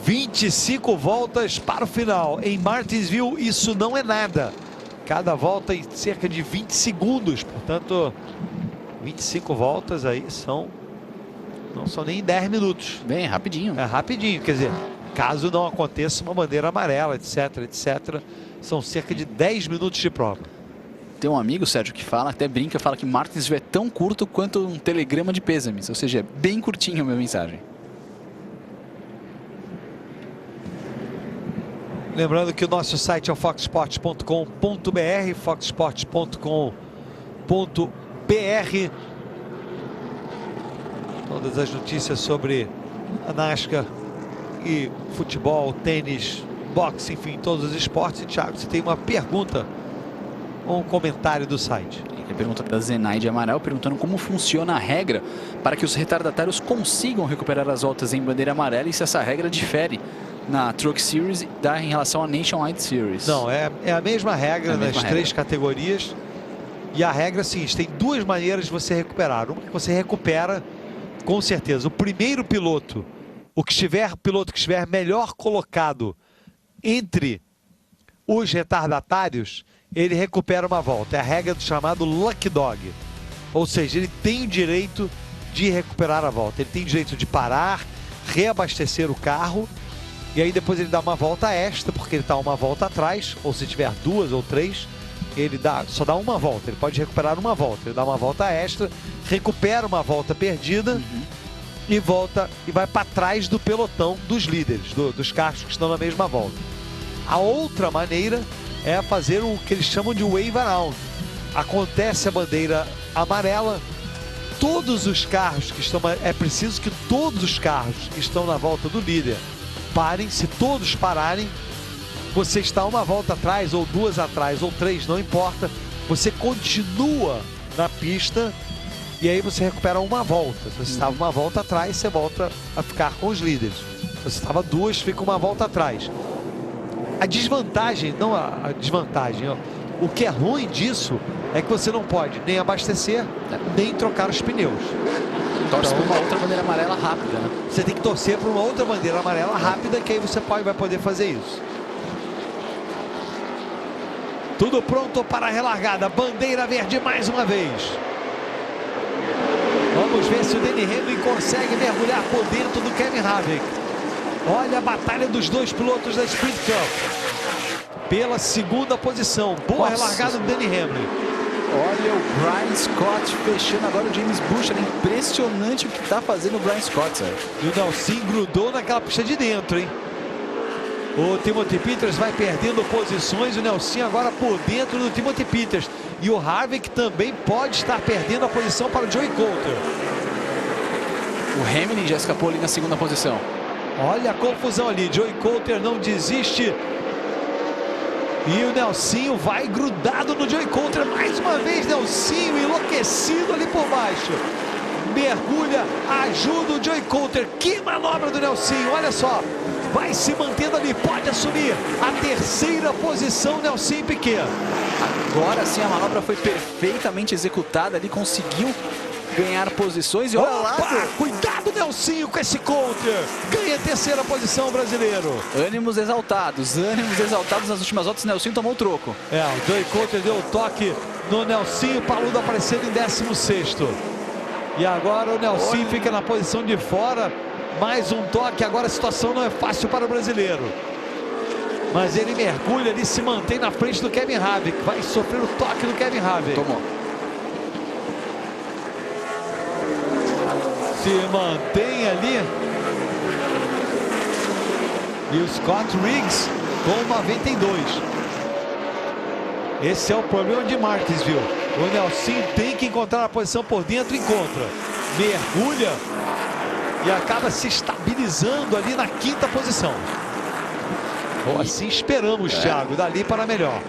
25 voltas para o final. Em Martinsville, isso não é nada. Cada volta em cerca de 20 segundos. Portanto, 25 voltas aí não são nem 10 minutos.
Bem, rapidinho.
É rapidinho, quer dizer, caso não aconteça uma bandeira amarela, etc, etc. São cerca de 10 minutos de prova.
Tem um amigo, Sérgio, que até brinca, fala que Martinsville é tão curto quanto um telegrama de pêsames. Ou seja, é bem curtinho a minha mensagem.
Lembrando que o nosso site é o foxsports.com.br, foxsports.com.br. Todas as notícias sobre a NASCAR e futebol, tênis, boxe, enfim, todos os esportes. E, Thiago, você tem uma pergunta ou um comentário do site?
A pergunta da Zenaide Amaral, perguntando como funciona a regra para que os retardatários consigam recuperar as voltas em bandeira amarela e se essa regra difere na Truck Series em relação à Nationwide Series.
Não, é a mesma regra nas três categorias. E a regra é a seguinte: tem duas maneiras de você recuperar. Uma que você recupera, com certeza, o primeiro piloto, piloto que estiver melhor colocado entre os retardatários, ele recupera uma volta. É a regra do chamado Lucky Dog. Ou seja, ele tem o direito de recuperar a volta. Ele tem o direito de parar, reabastecer o carro, e aí depois ele dá uma volta extra, porque ele está uma volta atrás, ou se tiver duas ou três, ele só dá uma volta. Ele pode recuperar uma volta. Ele dá uma volta extra, recupera uma volta perdida e volta e vai para trás do pelotão dos líderes, dos carros que estão na mesma volta. A outra maneira é fazer o que eles chamam de wave around. Acontece a bandeira amarela, todos os carros que estão... É preciso que todos os carros que estão na volta do líder parem. Se todos pararem, você está uma volta atrás, ou duas atrás, ou três, não importa. Você continua na pista e aí você recupera uma volta. Se você estava uma volta atrás, você volta a ficar com os líderes. Se você estava duas, fica uma volta atrás. A desvantagem, não a desvantagem, ó, o que é ruim disso é que você não pode nem abastecer, nem trocar os pneus.
Torce por uma outra bandeira amarela rápida, né?
Você tem que torcer por uma outra bandeira amarela rápida, que aí você vai poder fazer isso. Tudo pronto para a relargada. Bandeira verde mais uma vez. Vamos ver se o Denny Hamlin consegue mergulhar por dentro do Kevin Harvick. Olha a batalha dos dois pilotos da Sprint Cup pela segunda posição. Boa relargada do Denny Hamlin.
Olha o Brian Scott fechando agora o James Bush. É impressionante o que está fazendo o Brian Scott, sabe?
E o Nelson grudou naquela pista de dentro, hein? O Timothy Peters vai perdendo posições. O Nelson agora por dentro do Timothy Peters. E o Harvick também pode estar perdendo a posição para o Joey Coulter.
O Hamilton já escapou ali na segunda posição.
Olha a confusão ali. Joey Coulter não desiste. E o Nelsinho vai grudado no Joey Coulter. Mais uma vez, Nelsinho enlouquecido ali por baixo. Mergulha, ajuda o Joey Coulter. Que manobra do Nelsinho, olha só. Vai se mantendo ali, pode assumir a terceira posição, Nelsinho Piquet.
Agora sim a manobra foi perfeitamente executada ali, conseguiu ganhar posições. E olha lá,
cuidado, Nelsinho, com esse Coulter. Ganha a terceira posição, brasileiro.
Ânimos exaltados nas últimas voltas. Nelsinho tomou o troco.
O Joey Coulter deu o toque no Nelsinho, Paludo aparecendo em 16º. E agora o Nelsinho fica na posição de fora. Mais um toque, agora a situação não é fácil para o brasileiro. Mas ele mergulha ali, se mantém na frente do Kevin Harvick. Vai sofrer o toque do Kevin Harvick.
Tomou.
Se mantém ali. E o Scott Riggs com 92. Esse é o problema de Martinsville. O Nelson tem que encontrar a posição por dentro e encontra. Mergulha e acaba se estabilizando ali na 5ª posição. Ou assim esperamos, Thiago, dali para melhor.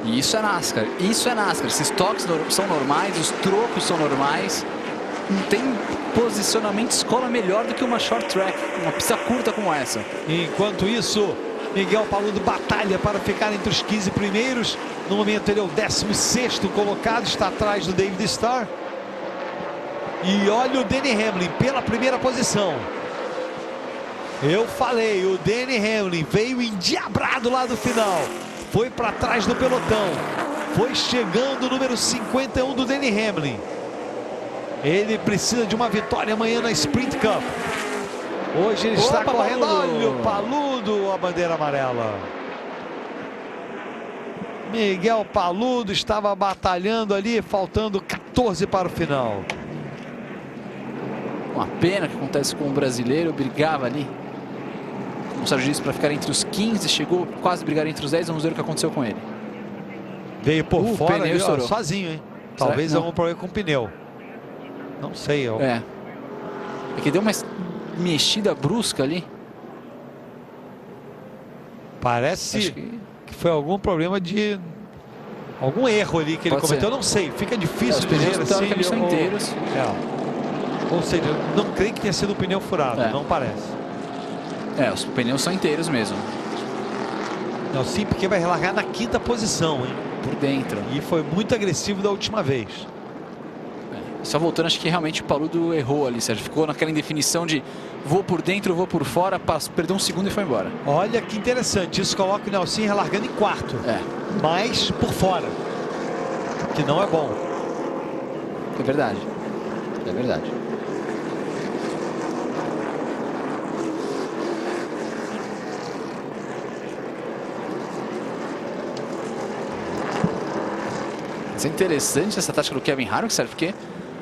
E isso é NASCAR, isso é NASCAR. Esses toques são normais, os trocos são normais. Não tem posicionamento escola melhor do que uma short track, uma pista curta como essa.
Enquanto isso, Miguel Paludo batalha para ficar entre os 15 primeiros. No momento ele é o 16º colocado, está atrás do David Starr. E olha o Denny Hamlin pela primeira posição. Eu falei, o Denny Hamlin veio endiabrado lá do final. Foi para trás do pelotão. Foi chegando o número 51 do Denny Hamlin. Ele precisa de uma vitória amanhã na Sprint Cup. Hoje ele está correndo.
Paludo.
Olha o Paludo, a bandeira amarela. Miguel Paludo estava batalhando ali, faltando 14 para o final.
Uma pena que acontece com o brasileiro, brigava ali. Como o Sérgio disse, para ficar entre os 15, chegou quase a brigar entre os 10, vamos ver o que aconteceu com ele.
Veio por fora,
pneu
ali, ó,
estourou.
sozinho, hein? Talvez
Não.
algum problema com o pneu. Não sei.
É que deu uma mexida brusca ali.
Parece
Acho
que foi algum problema de... algum erro ali que ele
Pode
cometeu.
ser.
Eu não sei, fica difícil
Os
de dizer
pneus
assim.
teoricamente são inteiros.
Ou seja, não creio que tenha sido um pneu furado, não parece.
Os pneus são inteiros mesmo.
Não, sim, porque vai largar na 5ª posição, hein?
Por dentro.
E foi muito agressivo da última vez.
Só voltando, acho que realmente o Paludo errou ali, Sérgio. Ficou naquela indefinição de vou por dentro, vou por fora, perdeu um segundo e foi embora.
Olha que interessante, isso coloca o Nelson relargando em 4º. Mas por fora, que não é bom.
É verdade. É verdade. Mas é interessante essa tática do Kevin Harvick, Sérgio, porque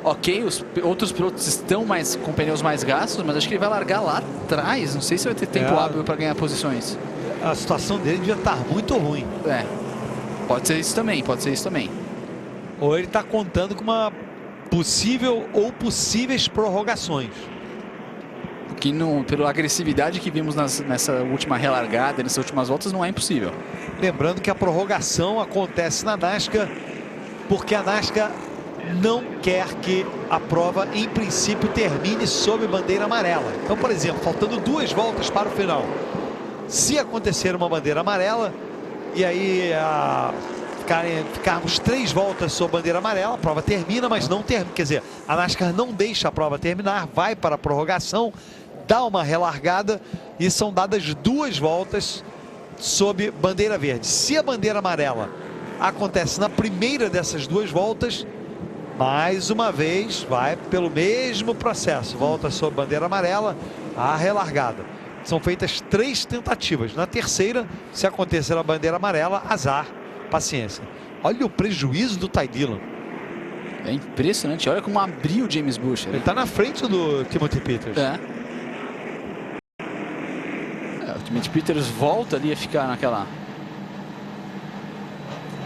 ok, os outros pilotos estão com pneus mais gastos, mas acho que ele vai largar lá atrás. Não sei se vai ter tempo hábil para ganhar posições.
A situação dele devia estar muito ruim.
Pode ser isso também, pode ser isso também.
Ou ele está contando com uma possível ou possíveis prorrogações.
Que pela agressividade que vimos nessa última relargada, nessas últimas voltas, não é impossível.
Lembrando que a prorrogação acontece na NASCAR porque a NASCAR não quer que a prova, em princípio, termine sob bandeira amarela. Então, por exemplo, faltando 2 voltas para o final, se acontecer uma bandeira amarela e aí ficarmos 3 voltas sob bandeira amarela, a prova termina, mas não termina. Quer dizer, a NASCAR não deixa a prova terminar, vai para a prorrogação, dá uma relargada e são dadas 2 voltas sob bandeira verde. Se a bandeira amarela acontece na primeira dessas 2 voltas, mais uma vez vai pelo mesmo processo, volta sob bandeira amarela, a relargada. São feitas 3 tentativas. Na terceira, se acontecer a bandeira amarela, azar, paciência. Olha o prejuízo do Ty Dillon.
É impressionante, olha como abriu o James Buescher.
Ele está na frente do Timothy Peters.
O Timothy Peters volta ali a ficar naquela...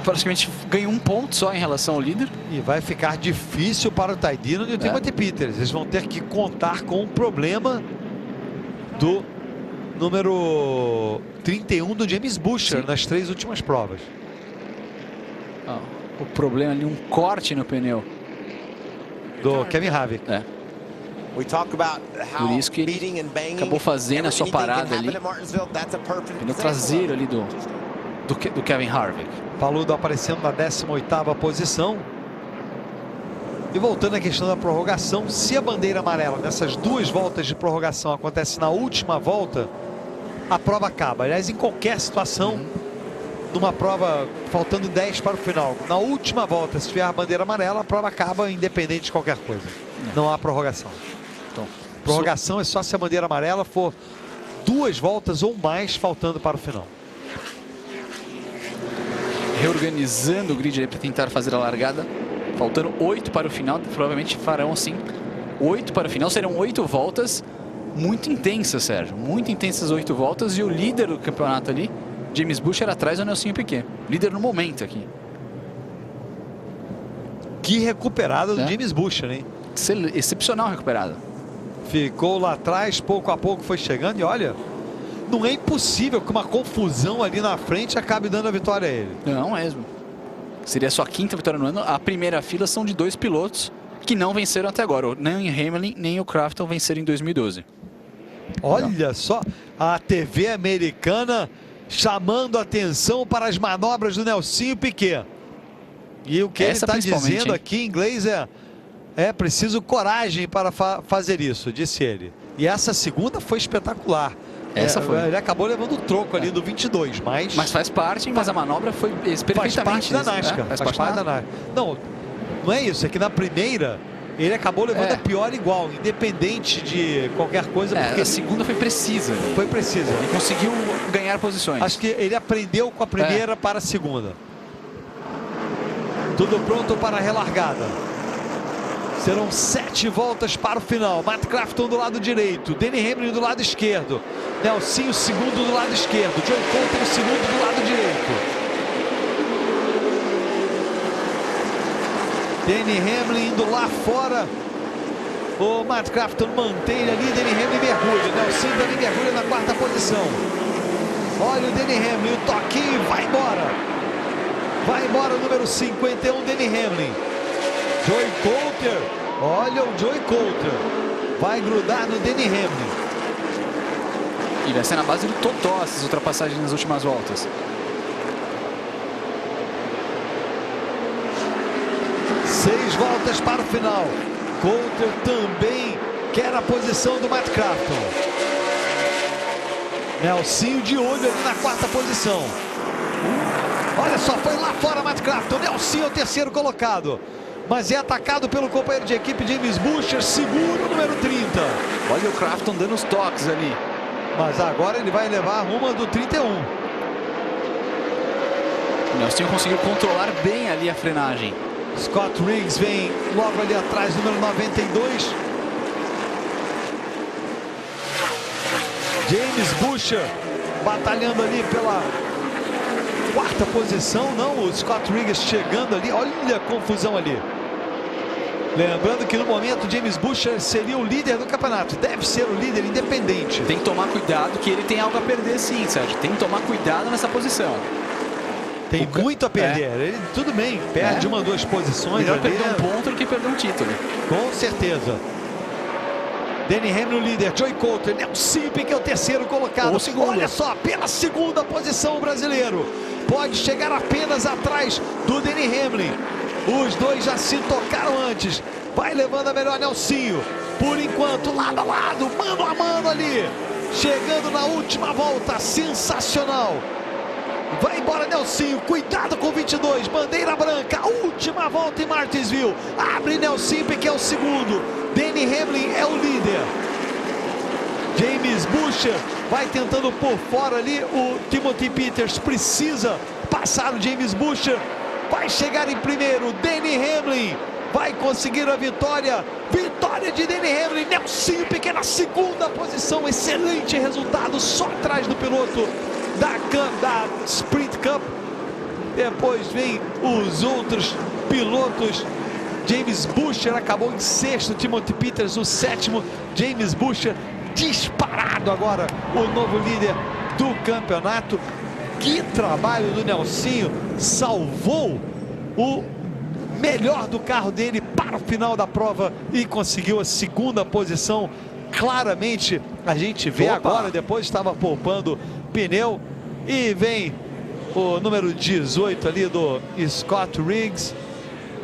Praticamente ganhou 1 ponto só em relação ao líder.
E vai ficar difícil para o Ty Dillon e o Timothy Peters. Eles vão ter que contar com o problema do número 31 do James Buescher nas 3 últimas provas.
O problema ali, um corte no pneu
do Kevin Harvick.
Por isso que ele acabou fazendo a sua parada ali. Pneu traseiro ali do Kevin Harvick.
Paludo aparecendo na 18ª posição. E voltando à questão da prorrogação, se a bandeira amarela nessas 2 voltas de prorrogação acontece na última volta, a prova acaba. Aliás, em qualquer situação, numa prova faltando 10 para o final, na última volta, se tiver a bandeira amarela, a prova acaba independente de qualquer coisa. Não há prorrogação. Então, prorrogação é só se a bandeira amarela for 2 voltas ou mais faltando para o final.
Reorganizando o grid para tentar fazer a largada. Faltando 8 para o final, provavelmente farão assim 8 para o final. Serão 8 voltas muito intensas, Sérgio. Muito intensas 8 voltas. E o líder do campeonato ali, James Buescher, atrás do Nelson Piquet. Líder no momento aqui.
Que recuperada do James Buescher, hein?
Excepcional recuperada.
Ficou lá atrás, pouco a pouco foi chegando e olha, não é impossível que uma confusão ali na frente acabe dando a vitória a ele.
Não mesmo. Seria a sua 5ª vitória no ano. A primeira fila são de 2 pilotos que não venceram até agora. Nem o Hamlin, nem o Crafton venceram em 2012.
Olha só, a TV americana chamando atenção para as manobras do Nelsinho Piquet. E o que ele está dizendo aqui em inglês é preciso coragem para fazer isso, disse ele. E essa segunda foi espetacular.
Essa foi.
Ele acabou levando o troco ali do 22, mas
faz parte, mas a manobra foi perfeitamente.
Faz parte da NASCAR. Faz parte da NASCAR. Não é isso, é que na primeira ele acabou levando a pior igual, independente de qualquer coisa. Porque
a segunda foi precisa.
Foi precisa.
Ele conseguiu ganhar posições.
Acho que ele aprendeu com a primeira para a segunda. Tudo pronto para a relargada. Serão 7 voltas para o final. Matt Crafton do lado direito, Denny Hamlin do lado esquerdo, Nelsinho segundo do lado esquerdo, Joey Coulter segundo do lado direito. Denny Hamlin indo lá fora. O Matt Crafton mantém ele ali, Denny Hamlin mergulha. Nelsinho também mergulha na 4ª posição. Olha o Denny Hamlin, o toquinho, vai embora. Vai embora o número 51, Denny Hamlin. Joey Coulter, olha o Joey Coulter, vai grudar no Denny Hamlin.
E vai ser na base do totó essas ultrapassagens nas últimas voltas.
6 voltas para o final. Coulter também quer a posição do Matt Crafton. Nelsinho de olho ali na 4ª posição. Olha só, foi lá fora Matt Crafton. Nelsinho é o 3º colocado. Mas é atacado pelo companheiro de equipe James Buescher, seguro o número 30.
Olha o Crafton dando os toques ali.
Mas agora ele vai levar a ruma do 31.
O Nelsinho conseguiu controlar bem ali a frenagem.
Scott Riggs vem logo ali atrás, número 92. James Buescher batalhando ali pela 4ª posição. Não, o Scott Riggs chegando ali. Olha a confusão ali. Lembrando que no momento James Buescher seria o líder do campeonato. Deve ser o líder independente.
Tem que tomar cuidado que ele tem algo a perder sim, Sérgio. Tem que tomar cuidado nessa posição.
Tem muito a perder. Ele, tudo bem, perde 1 ou 2 posições.
Melhor perder um ponto do que perder um título.
Com certeza. Denny Hamlin o líder, Joey Coulter, Nelsinho Piquet é o 3º colocado. Olha só, pela 2ª posição o brasileiro. Pode chegar apenas atrás do Denny Hamlin. Os dois já se tocaram antes. Vai levando a melhor Nelsinho. Por enquanto, lado a lado, mano a mano ali. Chegando na última volta, sensacional. Vai embora Nelsinho, cuidado com o 22, bandeira branca, última volta em Martinsville. Abre Nelsinho, que é o 2º. Denny Hamlin é o líder. James Buescher vai tentando por fora ali. O Timothy Peters precisa passar o James Buescher. Vai chegar em primeiro. Denny Hamlin vai conseguir a vitória. Vitória de Denny Hamlin. Nelsinho Piquet na 2ª posição. Excelente resultado, só atrás do piloto da Sprint Cup. Depois vem os outros pilotos. James Buescher acabou em 6º, Timothy Peters o 7º. James Buescher disparado agora, o novo líder do campeonato. Que trabalho do Nelsinho, salvou o melhor do carro dele para o final da prova e conseguiu a 2ª posição. Claramente a gente vê agora, depois estava poupando pneu. E vem o número 18 ali do Scott Riggs.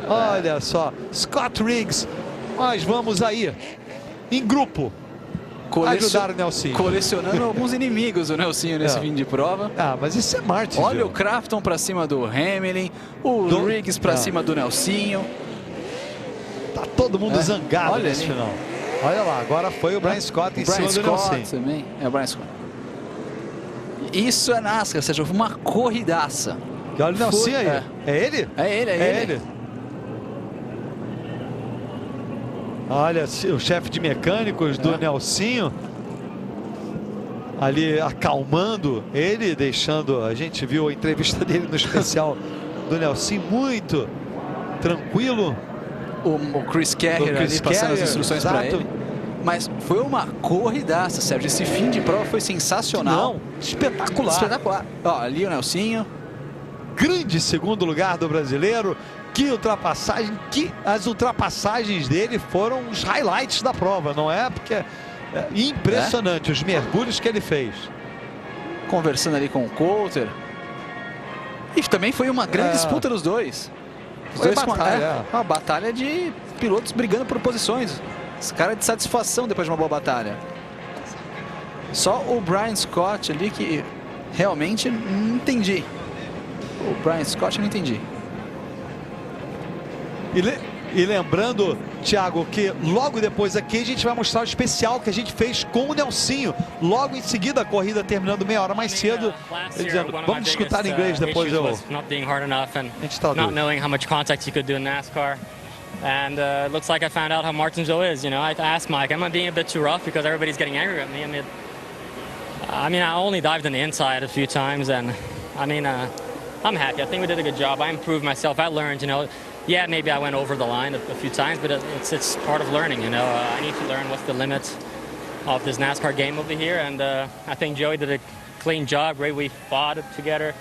Olha só, Scott Riggs. Nós vamos aí em grupo ajudar o Nelsinho.
Colecionando alguns inimigos o Nelsinho nesse fim de prova.
Ah, mas isso é Martin.
Olha o Crafton para cima do Hamlin, o Riggs para cima do Nelsinho.
Tá todo mundo zangado nesse final. Olha lá, agora foi o Brian Scott em cima do Nelsinho.
Também. É o Brian Scott. Isso é NASCAR, ou seja, uma corridaça.
E olha o Nelsinho aí. É ele?
É ele.
Olha, o chefe de mecânicos do Nelsinho ali acalmando ele, deixando... A gente viu a entrevista dele no especial do Nelsinho, muito tranquilo.
O Chris Carrier ali passando as instruções para ele. Mas foi uma corridaça, Sérgio. Esse fim de prova foi sensacional.
Não, espetacular.
Espetacular. Ó, ali o Nelsinho.
Grande segundo lugar do brasileiro. Que ultrapassagem, que as ultrapassagens dele foram os highlights da prova, não é? Porque é impressionante os mergulhos que ele fez.
Conversando ali com o Coulter. E também foi uma grande disputa dos dois. Os
Foi
dois
batalha,
uma batalha de pilotos brigando por posições. Esse cara de satisfação depois de uma boa batalha. Só o Brian Scott ali que realmente não entendi. O Brian Scott eu não entendi.
E lembrando, Thiago, que logo depois aqui a gente vai mostrar o especial que a gente fez com o Nelsinho. Logo em seguida, a corrida terminando meia hora mais cedo. Ele dizendo, vamos escutar em inglês depois eu... A gente traduz.
Not knowing how much contact you could do in NASCAR. And it looks like I found out how Martinsville is, you know. I asked Mike, am I being a bit too rough because everybody's getting angry at me? I mean, I only dived on the inside a few times, and I mean, I'm happy. I think we did a good job. I improved myself. I learned, you know. Yeah, maybe I went over the line a few times, but it's part of learning, you know. I need to learn what's the limit of this NASCAR game over here, and I think Joey did a clean job. Great, we fought it together.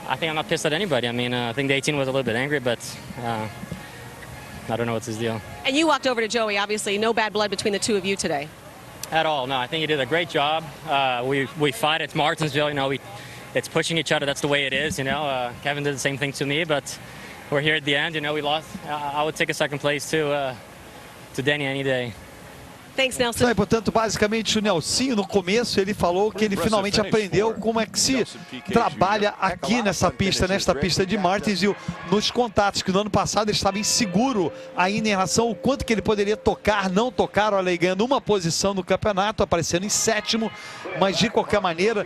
I think I'm not pissed at anybody. I mean, I think the 18 was a little bit angry, but I don't know what's his deal.
And you walked over to Joey, obviously. No bad blood between the two of you today.
At all, no. I think he did a great job. We fight. It's Martinsville, you know. It's pushing each other. That's the way it is, you know. Kevin did the same thing to me, but we're here at the end. You know, we lost. I would take a second place to Danny any day.
Thanks, Nelson.
Então, portanto, basicamente o Nelsinho no começo ele falou que ele finalmente aprendeu como é que se trabalha aqui nessa pista, nesta pista de Martinsville, nos contatos, que no ano passado ele estava inseguro ainda em relação ao quanto que ele poderia tocar, não tocar. Olha aí, ganhando uma posição no campeonato, aparecendo em sétimo, mas de qualquer maneira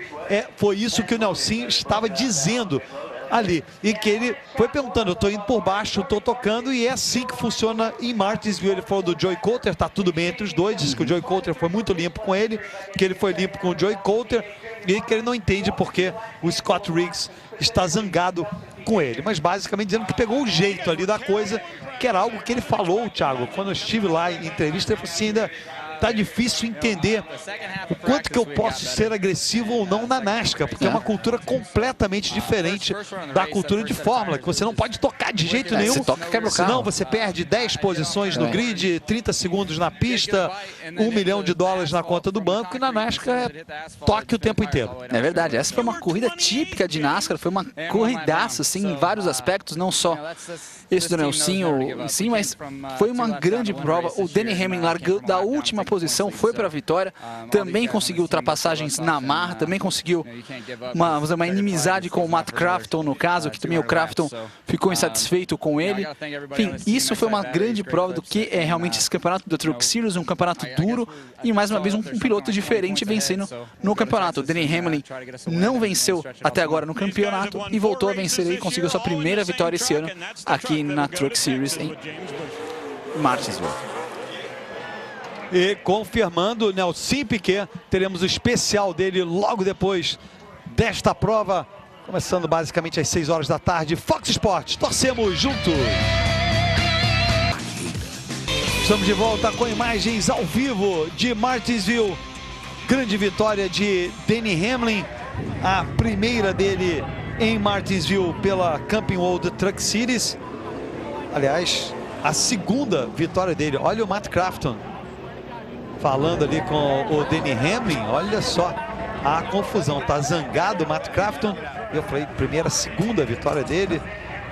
foi isso que o Nelsinho estava dizendo ali, e que ele foi perguntando, eu tô indo por baixo, tô tocando, e é assim que funciona em Martinsville. Ele falou do Joey Coulter, tá tudo bem entre os dois, disse que o Joey Coulter foi muito limpo com ele, que ele foi limpo com o Joey Coulter, e que ele não entende porque o Scott Riggs está zangado com ele, mas basicamente dizendo que pegou o jeito ali da coisa, que era algo que ele falou, Thiago, quando eu estive lá em entrevista, ele falou assim, ainda tá difícil entender o quanto que eu posso ser agressivo ou não na NASCAR, porque é uma cultura completamente diferente da cultura de Fórmula, que você não pode tocar de jeito nenhum,
você toca, quebra o carro.
Senão você perde 10 posições no grid, 30 segundos na pista, $1 milhão na conta do banco, e na NASCAR toque o tempo inteiro.
É verdade, essa foi uma corrida típica de NASCAR, foi uma corridaça, assim, em vários aspectos, não só esse do Nelsinho, sim, mas foi uma grande prova. O Denny Hamlin largou da última posição, foi para a vitória, também conseguiu ultrapassagens na marra, também conseguiu uma inimizade com o Matt Crafton, no caso, que também o Crafton ficou insatisfeito com ele. Enfim, isso foi uma grande prova do que é realmente esse campeonato do Truck Series, um campeonato duro, e mais uma vez um piloto diferente vencendo no campeonato. O Denny Hamlin não venceu até agora no campeonato e voltou a vencer e conseguiu sua primeira vitória esse ano aqui na Truck Series em Martinsville.
E confirmando, Nelson Piquet, teremos o especial dele logo depois desta prova, começando basicamente às 6 horas da tarde. Fox Sports, torcemos juntos! Estamos de volta com imagens ao vivo de Martinsville. Grande vitória de Denny Hamlin, a primeira dele em Martinsville pela Camping World Truck Series. Aliás, a segunda vitória dele. Olha o Matt Crafton falando ali com o Denny Hamlin. Olha só a confusão. Tá zangado o Matt Crafton. Eu falei, segunda vitória dele.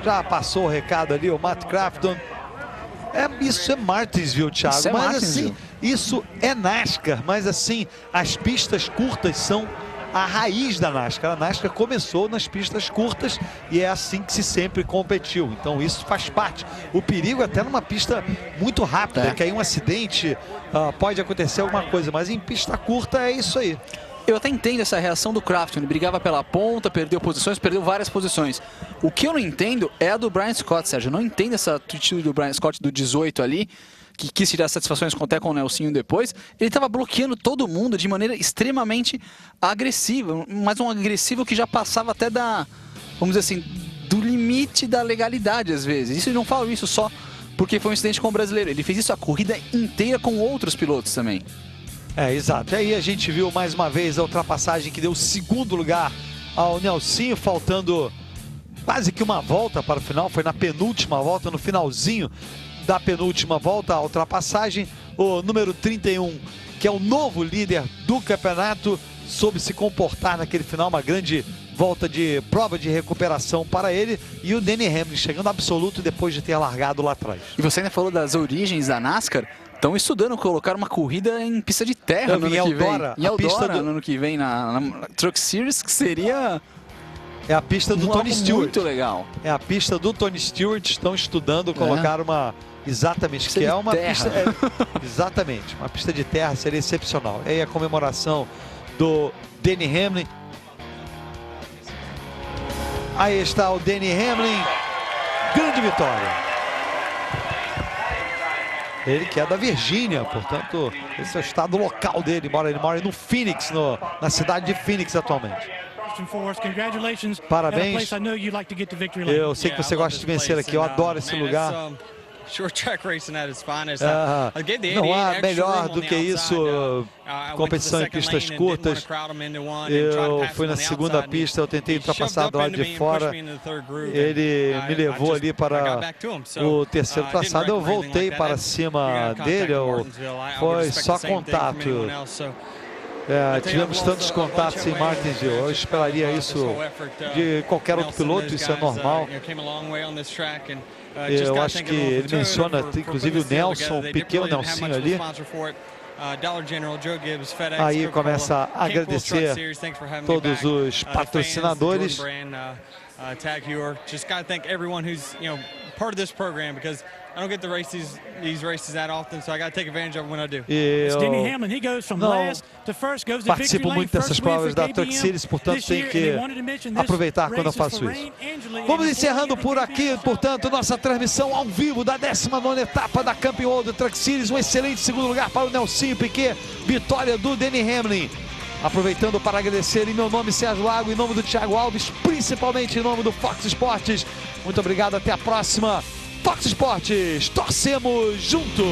Já passou o recado ali, o Matt Crafton. Isso é Martinsville, Thiago.
Isso é
mas
Martinsville.
assim, isso é NASCAR. Mas assim, as pistas curtas são a raiz da NASCAR. A NASCAR começou nas pistas curtas e é assim que se sempre competiu. Então isso faz parte. O perigo é até numa pista muito rápida, que aí um acidente pode acontecer alguma coisa, mas em pista curta é isso aí.
Eu até entendo essa reação do Crafton, ele brigava pela ponta, perdeu posições, perdeu várias posições. O que eu não entendo é a do Brian Scott, Sérgio. Eu não entendo essa atitude do Brian Scott do 18 ali, que quis tirar satisfações até com o Nelsinho depois. Ele estava bloqueando todo mundo de maneira extremamente agressiva, mas um agressivo que já passava até da, vamos dizer assim, do limite da legalidade às vezes. Isso eu não falo isso só porque foi um incidente com o brasileiro. Ele fez isso a corrida inteira com outros pilotos também.
Exato. E aí a gente viu mais uma vez a ultrapassagem que deu o segundo lugar ao Nelsinho, faltando quase que uma volta para o final. Foi na penúltima volta, no finalzinho da penúltima volta, a ultrapassagem. O número 31, que é o novo líder do campeonato, soube se comportar naquele final, uma grande volta de prova de recuperação para ele, e o Denny Hamlin chegando absoluto depois de ter largado lá atrás.
E você ainda falou das origens da NASCAR. Estão estudando colocar uma corrida em pista de terra no ano que vem. Em Eldora, no ano que vem, na Truck Series, que seria...
É a pista do Tony Stewart.
Muito legal.
É a pista do Tony Stewart. Estão estudando colocar uma... Exatamente,
pista
que é
de
uma
terra.
pista... exatamente, uma pista de terra seria excepcional. E aí a comemoração do Denny Hamlin. Aí está o Denny Hamlin. Grande vitória. Ele que é da Virgínia, portanto, esse é o estado local dele, embora ele mora no Phoenix, na cidade de Phoenix atualmente. Parabéns. Eu sei que você gosta de vencer aqui, eu adoro esse lugar. Não há melhor do que isso, competição em pistas curtas. Eu fui na segunda pista, eu tentei ultrapassar do lado de fora. Ele me levou ali para o terceiro traçado, eu voltei para cima dele, foi só contato. Tivemos tantos contatos em Martinsville, eu esperaria isso de qualquer outro piloto, isso é normal. Eu acho que ele menciona, inclusive, o Nelson, o pequeno Nelsinho ali. Aí começa a agradecer todos os patrocinadores.
I don't get to race these races that often, so I got to take advantage of it when I do.
Não participo muito dessas provas da Truck Series, portanto tenho que aproveitar quando eu faço isso. Vamos encerrando por aqui, portanto, nossa transmissão ao vivo da 19ª etapa da Camping World Truck Series. Um excelente segundo lugar para o Nelsinho Piquet, vitória do Denny Hamlin. Aproveitando para agradecer em meu nome, Sérgio Lago, em nome do Thiago Alves, principalmente em nome do Fox Sports. Muito obrigado, até a próxima. Fox Sports, torcemos juntos!